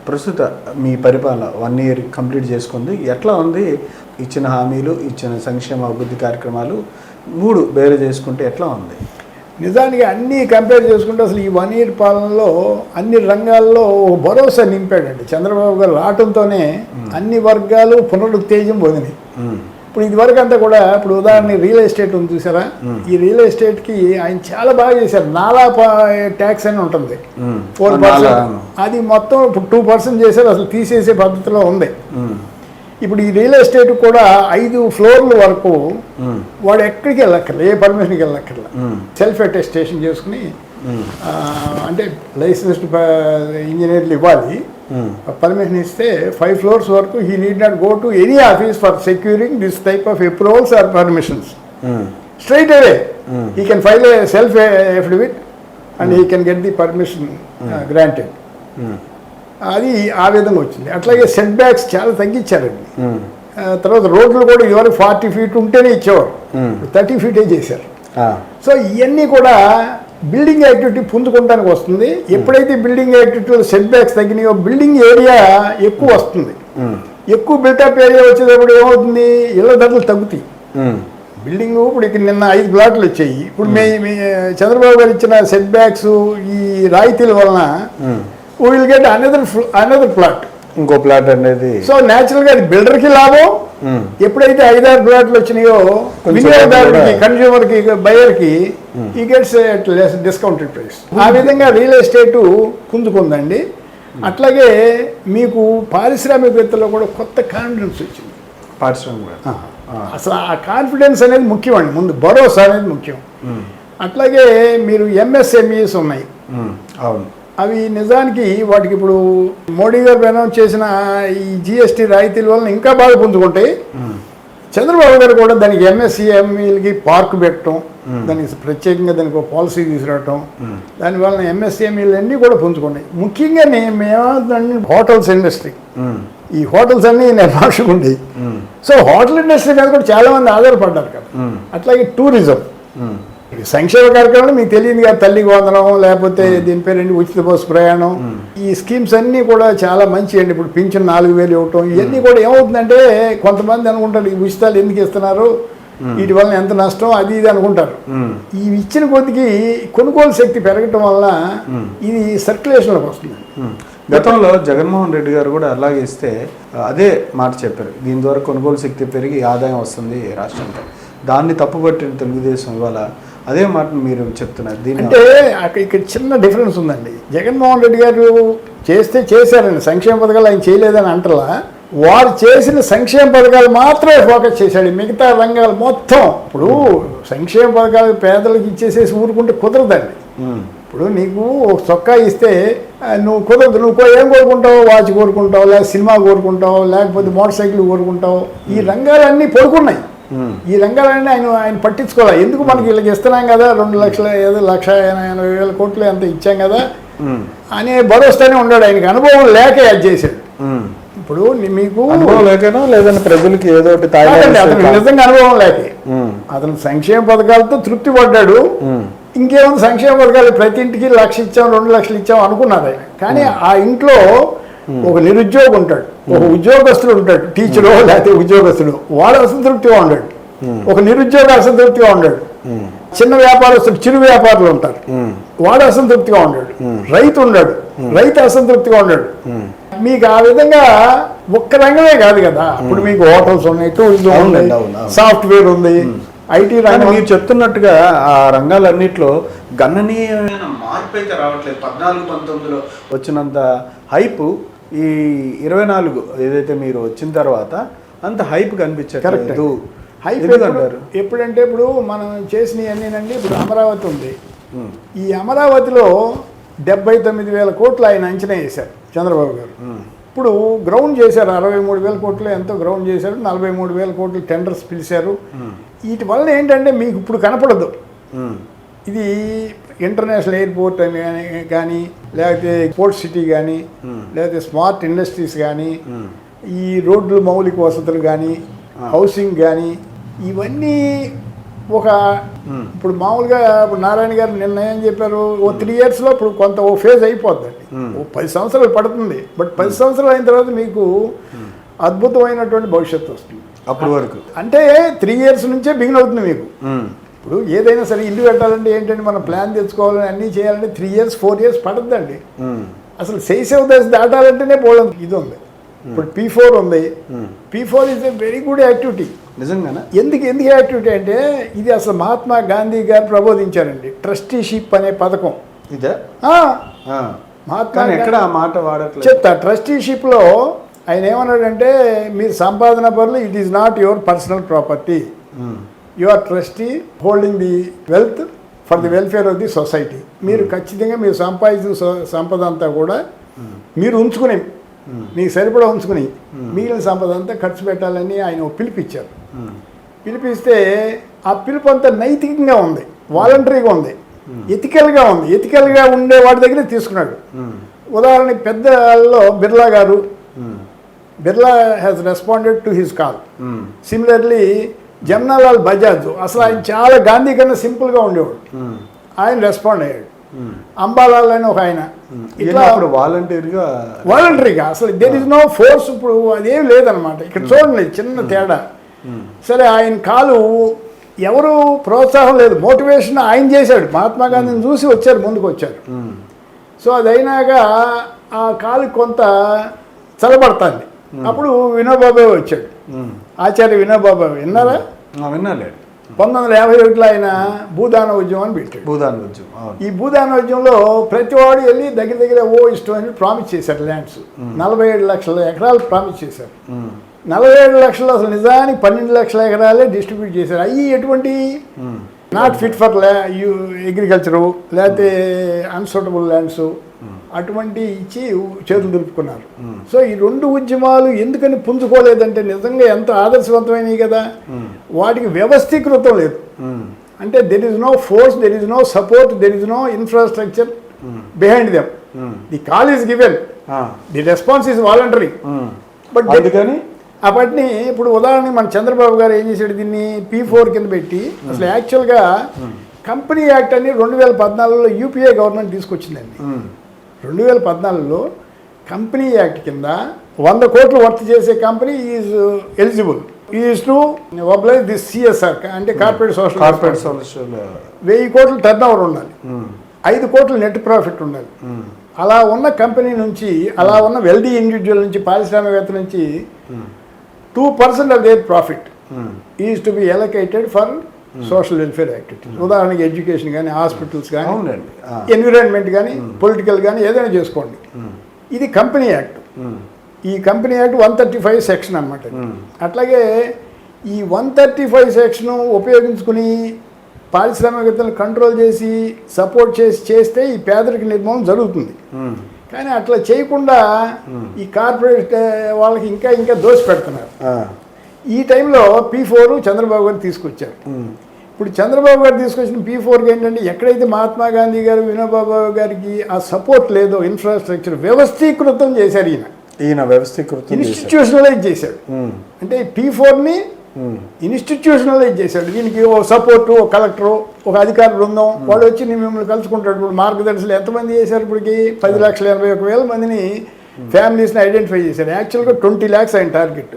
ప్రస్తుత మీ పరిపాలన 1 year కంప్లీట్ చేసుకుంది. ఎట్లా ఉంది? ఇచ్చిన హామీలు, ఇచ్చిన సంక్షేమ అభివృద్ధి కార్యక్రమాలు 3 బేర చేసుకుంటే ఎట్లా ఉంది? నిజానికి అన్నీ కంపేర్ చేసుకుంటే అసలు ఈ 1 year పాలనలో అన్ని రంగాల్లో భరోసా నింపాడండి చంద్రబాబు గారు. రావడంతోనే అన్ని వర్గాలు పునరుత్తేజం పొందినాయి. ఇప్పుడు ఇదివరకు అంతా కూడా, ఇప్పుడు ఉదాహరణ రియల్ ఎస్టేట్ ఉంది చూసారా, ఈ రియల్ ఎస్టేట్కి ఆయన చాలా బాగా చేశారు. నాలా ట్యాక్స్ అని ఉంటుంది 4%, అది మొత్తం ఇప్పుడు 2% చేశారు, అసలు తీసేసే పద్ధతిలో ఉంది. ఇప్పుడు ఈ రియల్ ఎస్టేట్ కూడా 5 floors వరకు వాడు ఎక్కడికి వెళ్ళక్కర్లే, ఏ పర్మిషన్కి వెళ్ళక్కర్లే, సెల్ఫ్ అటెస్టేషన్ చేసుకుని, అంటే లైసెన్స్డ్ ఇంజనీర్లు ఇవ్వాలి, పర్మిషన్ ఇస్తే 5 floors వరకు he need not go to any office for securing this type of approvals or permissions. Straight away he can file a self affidavit and he can get the permission granted. అది ఆ విధంగా వచ్చింది. అట్లాగే సెట్ బ్యాక్స్ చాలా తగ్గించారండి. తర్వాత రోడ్లు కూడా ఇదివరకు 40 feet ఉంటేనే ఇచ్చేవారు, 30 feet చేశారు. సో ఇవన్నీ కూడా బిల్డింగ్ యాక్టివిటీ పుంజుకోవడానికి వస్తుంది. ఎప్పుడైతే బిల్డింగ్ యాక్టివిటీలో సెట్ బ్యాక్స్ తగ్గినాయో బిల్డింగ్ ఏరియా ఎక్కువ వస్తుంది. ఎక్కువ బిల్టప్ ఏరియా వచ్చేటప్పుడు ఏమవుతుంది, ఇళ్ల ధరలు తగ్గుతాయి. బిల్డింగ్ ఇప్పుడు ఇక్కడ నిన్న 5 ప్లాట్లు వచ్చాయి. ఇప్పుడు మీ చంద్రబాబు గారు ఇచ్చిన సెట్ బ్యాక్స్ ఈ రాయితీల వలన విల్ గెట్ అనదర్ ప్లాట్, ఇంకో ప్లాట్ అనేది. సో న్యాచురల్గా అది బిల్డర్కి లాభం. ఎప్పుడైతే 5-6 ప్లాట్లు వచ్చినాయో వినియోగదారుడికి, కన్జ్యూమర్కి, బయర్కి ఈ gets at less discounted price. ఆ విధంగా రియల్ ఎస్టేట్ పుంజుకుందండి. అట్లాగే మీకు పారిశ్రామికవేత్తలో కూడా కొత్త కాన్ఫిడెన్స్ వచ్చింది. అసలు ఆ కాన్ఫిడెన్స్ అనేది ముఖ్యం అండి, ముందు భరోసా అనేది ముఖ్యం. అట్లాగే మీరు ఎంఎస్ఎంఈస్ ఉన్నాయి, అవును, అవి నిజానికి వాటికి ఇప్పుడు మోడీ గారు అనౌన్స్ చేసిన ఈ జిఎస్టీ రాయితీల వలన ఇంకా బాగా పుంజుకుంటాయి. చంద్రబాబు గారు కూడా దానికి ఎంఎస్సిఎంఈలకి పార్క్ పెట్టడం, దానికి ప్రత్యేకంగా దానికి ఒక పాలసీ తీసుకురావటం, దానివల్ల ఎంఎస్సిఎంఈలు అన్నీ కూడా పుంజుకున్నాయి. ముఖ్యంగా మేము హోటల్స్ ఇండస్ట్రీ, ఈ హోటల్స్ అన్నీ నిర్మాషకు ఉండేవి. సో హోటల్ ఇండస్ట్రీ మీద కూడా చాలా మంది ఆధారపడ్డారు కదా. అట్లాగే టూరిజం, సంక్షేమ కార్యక్రమాలు మీకు తెలియదు కదా, తల్లికి వందనం, లేకపోతే దీని పేరు ఉచిత బస్సు ప్రయాణం, ఈ స్కీమ్స్ అన్నీ కూడా చాలా మంచి అండి. ఇప్పుడు పింఛన్ 4,000 ఇవ్వటం, ఇవన్నీ కూడా ఏమవుతుందంటే కొంతమంది అనుకుంటారు ఈ ఉచితాలు ఎందుకు ఇస్తున్నారు, వీటి వలన ఎంత నష్టం, అది ఇది అనుకుంటారు. ఈ ఇచ్చిన కొద్దికి కొనుగోలు శక్తి పెరగటం వల్ల ఇది సర్క్యులేషన్లోకి వస్తుంది. గతంలో జగన్మోహన్ రెడ్డి గారు కూడా అలాగే ఇస్తే అదే మాట చెప్పారు, దీని ద్వారా కొనుగోలు శక్తి పెరిగి ఆదాయం వస్తుంది రాష్ట్రంలో. దాన్ని తప్పుపట్టిన తెలుగుదేశం ఇవాళ అదే మాటను మీరు చెప్తున్నారు. అంటే ఇక్కడ చిన్న డిఫరెన్స్ ఉందండి. జగన్మోహన్ రెడ్డి గారు చేశారండి సంక్షేమ పథకాలు, ఆయన చేయలేదని అంటలా. వారు చేసిన సంక్షేమ పథకాలు మాత్రమే ఫోకస్ చేశాడు, మిగతా రంగాలు మొత్తం. ఇప్పుడు సంక్షేమ పథకాలు పేదలకు ఇచ్చేసేసి ఊరుకుంటే కుదరదండి. ఇప్పుడు నీకు చొక్కా ఇస్తే నువ్వు కుదరదు, నువ్వు ఏం కోరుకుంటావు, వాచ్ కోరుకుంటావు, లేదా సినిమా కోరుకుంటావు, లేకపోతే మోటార్ సైకిల్ కోరుకుంటావు. ఈ రంగాలన్నీ పడుకున్నాయి. ఈ రంగాలన్నీ ఆయన పట్టించుకోవాలి. ఎందుకు మనకి వీళ్ళకి ఇస్తున్నాం కదా, 2 లక్షల ఏదో 1,80,000 కోట్లు ఎంత ఇచ్చాం కదా అనే భరోసానే ఉన్నాడు. ఆయనకి అనుభవం లేక అది చేశాడు. ఇప్పుడు మీకు అనుభవం లేకనో లేదంటే ప్రజలకి ఏదో ఒకటి అతను నిజంగా అనుభవం లేకే. అతను సంక్షేమ పథకాలతో తృప్తి పడ్డాడు. ఇంకేముంది, సంక్షేమ పథకాలు ప్రతి ఇంటికి 1,00,000 ఇచ్చాం, 2 లక్షలు ఇచ్చాం అనుకున్నారు ఆయన. కానీ ఆ ఇంట్లో ఒక నిరుద్యోగి ఉంటాడు, ఒక ఉద్యోగస్తుడు ఉంటాడు, టీచరు లేకపోతే ఉద్యోగస్తుడు, వాడు అసంతృప్తిగా ఉన్నాడు. ఒక నిరుద్యోగ అసంతృప్తిగా ఉన్నాడు. చిన్న వ్యాపారస్తుడు, చిరు వ్యాపారులు ఉంటారు, వాడు అసంతృప్తిగా ఉన్నాడు. రైతు ఉన్నాడు, రైతు అసంతృప్తిగా ఉన్నాడు. మీకు ఆ విధంగా ఒక్క రంగమే కాదు కదా. ఇప్పుడు మీకు హోటల్స్ ఉన్నాయి, టూరిజం ఉంది, సాఫ్ట్వేర్ ఉంది, ఐటీ రంగం. మీరు చెప్తున్నట్టుగా ఆ రంగాలన్నింటిలో గణనీయమైన మార్పు అయితే రావట్లేదు. 14-19లో వచ్చినంత హైప్ ఈ 24 ఏదైతే మీరు వచ్చిన తర్వాత అంత హైప్ కనిపించట్లేదు. హైప్ అంటారు ఎప్పుడంటే, ఇప్పుడు మనం చేసినవన్నీనండి. ఇప్పుడు అమరావతి ఉంది, ఈ అమరావతిలో 79,000 కోట్లు ఆయన అంచనా వేశారు చంద్రబాబు గారు. ఇప్పుడు గ్రౌండ్ చేశారు 63,000 కోట్లు ఎంతో గ్రౌండ్ చేశారు, 43,000 కోట్లు టెండర్స్ పిలిచారు. వీటి వల్ల ఏంటంటే మీకు ఇప్పుడు కనపడదు. ఇది ఇంటర్నేషనల్ ఎయిర్పోర్ట్ అని కానీ, లేకపోతే స్పోర్ట్స్ సిటీ కానీ, లేకపోతే స్మార్ట్ ఇండస్ట్రీస్ కానీ, ఈ రోడ్లు మౌలిక వసతులు కానీ, హౌసింగ్ కానీ, ఇవన్నీ ఒక ఇప్పుడు మామూలుగా ఇప్పుడు నారాయణ గారు నిన్న ఏం చెప్పారు, ఓ 3 yearsలో ఇప్పుడు కొంత ఓ ఫేజ్ అయిపోద్దండి. ఓ 10 సంవత్సరాలు పడుతుంది, బట్ 10 సంవత్సరాలు అయిన తర్వాత మీకు అద్భుతమైనటువంటి భవిష్యత్తు వస్తుంది. అప్పటి వరకు అంటే 3 years నుంచే బిగిన్ అవుతుంది మీకు. ఇప్పుడు ఏదైనా సరే ఇల్లు కట్టాలంటే ఏంటంటే మనం ప్లాన్ తెచ్చుకోవాలని అన్నీ చేయాలంటే 3 years 4 years పడుతుందండి. అసలు శైశవ దశ దాటాలంటేనే పోవడం ఇది ఉంది. ఇప్పుడు P4 ఉంది. P4 is a very good activity. నిజంగానే ఎందుకు యాక్టివిటీ అంటే ఇది అసలు మహాత్మా గాంధీ గారు ప్రబోధించారండి, ట్రస్టీషిప్ అనే పథకం. ఇదే మహాత్మా ఎక్కడ ఆ మాట వాడట్లేదు. చెప్తా. ట్రస్టీషిప్లో ఆయన ఏమన్నాడంటే, మీరు సంపాదన పరులు, it is not your personal property, you are trustee holding the wealth for the welfare of the society. మీరు ఖచ్చితంగా మీరు సంపాదించిన సంపద అంతా కూడా మీరు ఉంచుకుని, మీకు సరిపడా ఉంచుకుని మిగిలిన సంపద అంతా ఖర్చు పెట్టాలని ఆయన పిలిపించారు. పిలిపిస్తే ఆ పిలుపు అంతా నైతికంగా ఉంది, వాలంటరీగా ఉంది, ఎథికల్గా ఉంది. ఎథికల్గా ఉండే వాడి దగ్గర తీసుకున్నాడు. ఉదాహరణకి పెద్దల్లో బిర్లా గారు, Birla has responded to his call. Similarly Jamnalal Bajaj, అసలు ఆయన చాలా గాంధీ కన్నా సింపుల్గా ఉండేవాడు, ఆయన రెస్పాండ్ అయ్యాడు. అంబాలాల్ అని ఒక ఆయన, ఇట్లా వాలంటరీగా అసలు దేర్ ఇస్ నో ఫోర్స్. ఇప్పుడు అదేం లేదనమాట. ఇక్కడ చూడండి చిన్న తేడా. సరే ఆయన కాలు ఎవరు ప్రోత్సాహం లేదు, మోటివేషన్ ఆయన చేశాడు. మహాత్మా గాంధీని చూసి వచ్చారు, ముందుకు వచ్చారు. సో అది అయినాక ఆ కాలు కొంత చల్లబడుతుంది. అప్పుడు వినోబాబాయ్ వచ్చాడు, ఆచార్య వినోబాబాయ్. విన్నారా? విన్నాలేదు. 1951లో ఆయన భూదాన ఉద్యమం అని పెట్టాడు. భూదాన ఉద్యమం. ఈ భూదాన ఉద్యమంలో ప్రతివాడు వెళ్ళి దగ్గర ఇష్టం అని ప్రామిస్ చేశారు. ల్యాండ్స్ 47 లక్షల ఎకరాలు ప్రామిస్ చేశారు. 47 లక్షలు అసలు నిజానికి 12 లక్షల ఎకరాలే డిస్ట్రిబ్యూట్ చేశారు. అవి ఎటువంటి నాట్ ఫిట్ ఫర్ అగ్రికల్చరు, లేకపోతే అన్సూటబుల్ ల్యాండ్స్ అటువంటి ఇచ్చి చేతులు దులుపుకున్నారు. సో ఈ 2 ఉద్యమాలు ఎందుకని పుంజుకోలేదంటే నిజంగా ఎంత ఆదర్శవంతమైనవి కదా. వాటికి వ్యవస్థీకృతం లేదు. అంటే there is no force, there is no support, there is no infrastructure behind them. The call is given, the response is voluntary. But అందుకని అప్పటిని ఇప్పుడు ఉదాహరణకి మన చంద్రబాబు గారు ఏం చేశాడు, దీన్ని P4 కింద పెట్టి అసలు యాక్చువల్గా కంపెనీ యాక్ట్ అని 2014లో యూపీఏ గవర్నమెంట్ తీసుకొచ్చిందండి. 2014లో కంపెనీ యాక్ట్ కింద 100 కోట్లు వర్త్ చేసే company is eligible, is to oblige this CSR అంటే కార్పొరేట్ సోషల్ 1000 కోట్లు టర్న్ ఓవర్ ఉండాలి, 5 కోట్లు నెట్ ప్రాఫిట్ ఉండాలి. అలా ఉన్న కంపెనీ నుంచి, అలా ఉన్న వెల్దీ ఇండివిజువల్ నుంచి, పారిశ్రామికవేత్త నుంచి 2% of their profit is to be allocated for social welfare activities. ఉదాహరణకి ఎడ్యుకేషన్ కానీ, హాస్పిటల్స్ కానీ, ఎన్విరాన్మెంట్ కానీ, పొలిటికల్ కానీ ఏదైనా చేసుకోండి. ఇది కంపెనీ యాక్ట్. ఈ కంపెనీ యాక్ట్ 135 సెక్షన్ అనమాట. అట్లాగే ఈ 135 సెక్షన్ ఉపయోగించుకుని పారిశ్రామికవేత్తలను కంట్రోల్ చేసి సపోర్ట్ చేస్తే ఈ పేదరిక నిర్మూలన జరుగుతుంది. కానీ అట్లా చేయకుండా ఈ కార్పొరేట్ వాళ్ళకి ఇంకా దోషి పెడుతున్నారు. ఈ టైంలో P4 చంద్రబాబు గారు తీసుకొచ్చారు. ఇప్పుడు చంద్రబాబు గారు తీసుకొచ్చిన P4కి ఏంటంటే ఎక్కడైతే మహాత్మా గాంధీ గారు, వినోబాబా గారికి ఆ సపోర్ట్ లేదో, ఇన్ఫ్రాస్ట్రక్చర్ వ్యవస్థీకృతం చేశారు. ఈయన వ్యవస్థీకృతం ఇన్స్టిట్యూషనలైజ్ చేశాడు. అంటే P4ని ఇన్స్టిట్యూషనలైజ్ చేశాడు. దీనికి ఓ సపోర్టు, ఓ కలెక్టరు, ఒక అధికార బృందం, వాళ్ళు వచ్చి మిమ్మల్ని కలుసుకుంటాడు. ఇప్పుడు మార్గదర్శులు ఎంతమంది చేశారు? ఇప్పటికి 10,81,000 మందిని ఫ్యామిలీస్ని ఐడెంటిఫై చేశారు. యాక్చువల్గా 20 lakhs ఆయన టార్గెట్.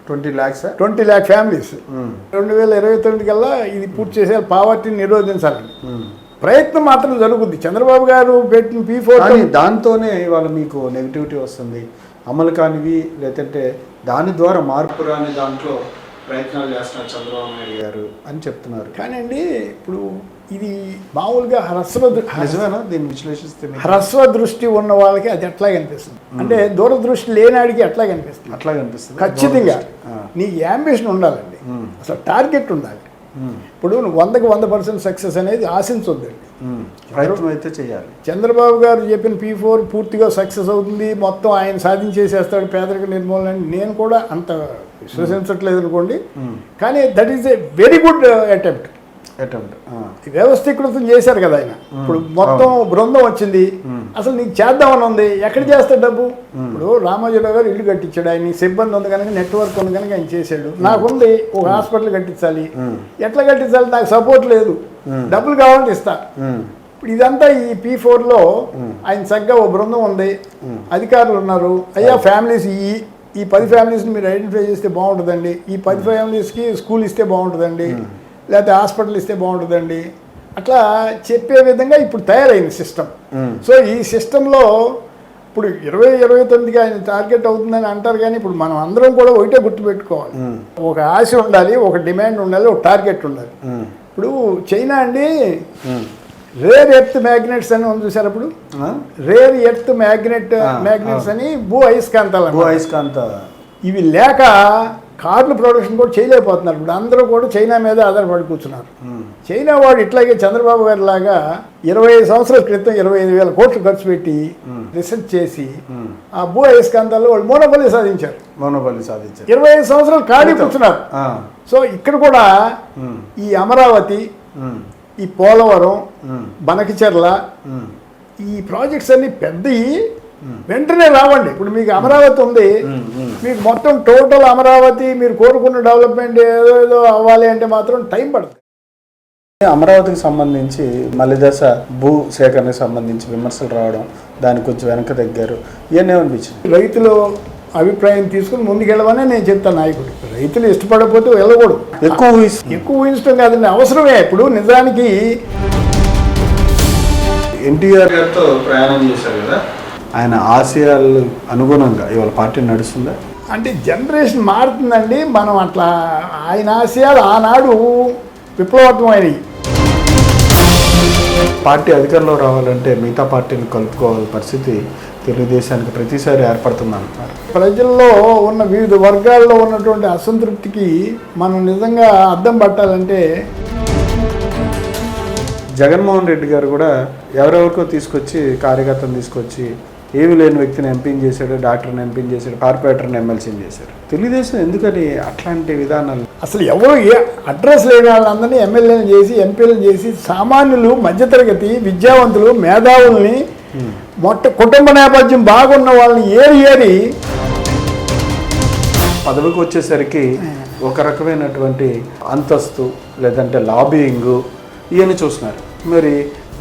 20 lakh ఫ్యామిలీస్ 2029 కల్లా ఇది పూర్తి చేసే పావర్టీని నిరోధించాలని ప్రయత్నం మాత్రం జరుగుద్ది. చంద్రబాబు గారు పెట్టిన P4 దాంతోనే ఇవాళ మీకు నెగిటివిటీ వస్తుంది. అమలు కానివి లేదంటే దాని ద్వారా మార్పు రాని దాంట్లో ప్రయత్నాలు చేస్తున్నారు చంద్రబాబు నాయుడు గారు అని చెప్తున్నారు. కానీ అండి ఇప్పుడు ఇది మామూలుగా దీన్ని విశ్లేషిస్తే హ్రస్వ దృష్టి ఉన్న వాళ్ళకి అది ఎట్లా కనిపిస్తుంది అంటే దూరదృష్టి లేనాడికి ఎట్లా కనిపిస్తుంది ఖచ్చితంగా నీకు యాంబిషన్ ఉండాలండి, అసలు టార్గెట్ ఉండాలి. ఇప్పుడు 100% సక్సెస్ అనేది ఆశించొద్దండి. ప్రయత్నం అయితే చేయాలి. చంద్రబాబు గారు చెప్పిన P4 పూర్తిగా సక్సెస్ అవుతుంది, మొత్తం ఆయన సాధించేసేస్తాడు పేదరిక నిర్మూలన అని నేను కూడా అంత విశ్వసించట్లేదు అనుకోండి. కానీ that is a very good attempt. వ్యవస్థీకృతం చేశారు కదా ఆయన. ఇప్పుడు మొత్తం బృందం వచ్చింది, అసలు నీకు చేద్దామని ఉంది, ఎక్కడ చేస్తాడు డబ్బు? ఇప్పుడు రామోజీరావు గారు ఇల్లు కట్టించాడు, ఆయన సిబ్బంది ఉంది కనుక, నెట్వర్క్ ఉంది కనుక ఆయన చేశాడు. నాకుంది ఒక హాస్పిటల్ కట్టించాలి, ఎట్లా కట్టించాలి, నాకు సపోర్ట్ లేదు, డబ్బులు కావాలంటే ఇస్తా. ఇప్పుడు ఇదంతా ఈ P4లో ఆయన చక్కగా ఓ బృందం ఉంది, అధికారులు ఉన్నారు. అయ్యా ఫ్యామిలీస్ ఈ 10 ఫ్యామిలీస్ని మీరు ఐడెంటిఫై చేస్తే బాగుంటుందండి, ఈ 10 ఫ్యామిలీస్కి స్కూల్ ఇస్తే బాగుంటుందండి, లేకపోతే హాస్పిటల్ ఇస్తే బాగుంటుందండి, అట్లా చెప్పే విధంగా ఇప్పుడు తయారైంది సిస్టమ్. సో ఈ సిస్టంలో ఇప్పుడు 2029కి ఆయన టార్గెట్ అవుతుందని అంటారు, కానీ ఇప్పుడు మనం అందరం కూడా ఒకటే గుర్తుపెట్టుకోవాలి, ఒక ఆశ ఉండాలి, ఒక డిమాండ్ ఉండాలి, ఒక టార్గెట్ ఉండాలి. ఇప్పుడు చైనా అండి రేర్ ఎర్త్ మ్యాగ్నెట్స్ అని ఉంది చూసారు. అప్పుడు రేర్ ఎర్త్ మ్యాగ్నెట్స్ అని భూ అయస్కాంతాలు ఇవి లేక కార్లు ప్రొడక్షన్ కూడా చేయలేకపోతున్నారు. ఇప్పుడు అందరూ కూడా చైనా మీద ఆధారపడి కూర్చున్నారు. చైనా వాడు ఇట్లాగే చంద్రబాబు గారి లాగా 25 సంవత్సరాల క్రితం 25,000 కోట్లు ఖర్చు పెట్టి రీసెర్చ్ చేసి ఆ భూ అయస్కాంతాల్లో వాళ్ళు మోనోపల్లి సాధించారు. 25 సంవత్సరాలు ఖాళీ కూర్చున్నారు. సో ఇక్కడ కూడా ఈ అమరావతి, ఈ పోలవరం, బనకచెర్ల, ఈ ప్రాజెక్ట్స్ అన్ని పెద్దవి వెంటనే రావండి. ఇప్పుడు మీకు అమరావతి ఉంది, మీకు మొత్తం టోటల్ అమరావతి మీరు కోరుకున్న డెవలప్మెంట్ ఏదో అవ్వాలి అంటే మాత్రం టైం పడుతుంది. అమరావతికి సంబంధించి మలిదశ భూ సేకరణకు సంబంధించి విమర్శలు రావడం, దానికి కొంచెం వెనక తగ్గారు, ఇవన్నీ అనిపించింది. రైతులు అభిప్రాయం తీసుకుని ముందుకెళ్ళమని నేను చెప్తాను. నాయకుడు రైతులు ఇష్టపడకపోతే వెళ్ళకూడదు. ఎక్కువ ఊహించడం కాదండి, అవసరమే. ఇప్పుడు నిజానికి ఎన్టీఆర్ గారితో ప్రయాణం చేశారు కదా, ఆయన ఆశయాలు అనుగుణంగా ఇవాళ పార్టీ నడుస్తుందా? అంటే జనరేషన్ మారుతుందండి. మనం అట్లా ఆయన ఆశయాలు ఆనాడు విప్లవాత్మకమైనవి. పార్టీ అధికారంలో రావాలంటే మిగతా పార్టీని కలుపుకోవాల్సిన పరిస్థితి తెలుగుదేశానికి ప్రతిసారి ఏర్పడుతుంది అంటున్నారు. ప్రజల్లో ఉన్న వివిధ వర్గాల్లో ఉన్నటువంటి అసంతృప్తికి మనం నిజంగా అద్దం పట్టాలంటే జగన్మోహన్ రెడ్డి గారు కూడా ఎవరెవరికో తీసుకొచ్చి కార్యకర్తను తీసుకొచ్చి ఏమీ లేని వ్యక్తిని ఎంపీని చేశాడు, డాక్టర్ని ఎంపీని చేశాడు, కార్పొరేటర్ని ఎమ్మెల్సీని చేశాడు. తెలుగుదేశం ఎందుకని అట్లాంటి విధానాలు? అసలు ఎవరు అడ్రస్ లేని వాళ్ళందరినీ ఎమ్మెల్యేలు చేసి, ఎంపీలను చేసి, సామాన్యులు, మధ్యతరగతి, విద్యావంతులు, మేధావుల్ని, కుటుంబ నేపథ్యం బాగున్న వాళ్ళని ఏరి పదవికి వచ్చేసరికి ఒక రకమైనటువంటి అంతస్తు లేదంటే లాబియింగ్ ఇవన్నీ చూస్తున్నారు. మరి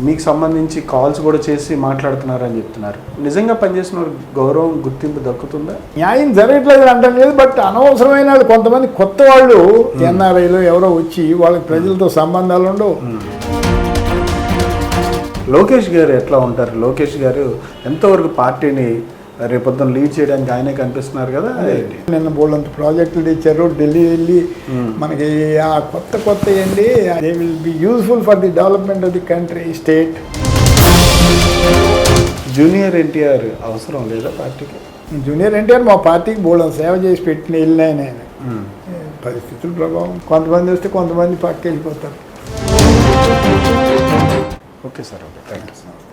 మీకు సంబంధించి కాల్స్ కూడా చేసి మాట్లాడుతున్నారని చెప్తున్నారు. నిజంగా పనిచేసిన గౌరవం, గుర్తింపు దక్కుతుందా? న్యాయం జరగట్లేదు అంటాం లేదు, బట్ అనవసరమైన వాళ్ళు కొంతమంది కొత్త వాళ్ళు ఎన్ఆర్ఐలో ఎవరో వచ్చి వాళ్ళకి ప్రజలతో సంబంధాలు ఉండవు. లోకేష్ గారు ఎట్లా ఉంటారు? లోకేష్ గారు ఎంతవరకు పార్టీని రేపొద్దున లీడ్ చేయడానికి ఆయనే కనిపిస్తున్నారు కదా. నిన్న బోల్డంత ప్రాజెక్టులు ఇచ్చారు, ఢిల్లీ వెళ్ళి మనకి ఆ కొత్త ఏంటి, they will be useful for the development of the country, state. Junior NTR అవసరం లేదా పార్టీకి? జూనియర్ ఎన్టీఆర్ మా పార్టీకి బోల్డంత సేవ చేసి పెట్టిన వెళ్ళినాయన. ఆయన పరిస్థితుల ప్రభావం కొంతమంది వస్తే కొంతమంది పక్కకి వెళ్ళిపోతారు. Okay sir, okay, thank you sir.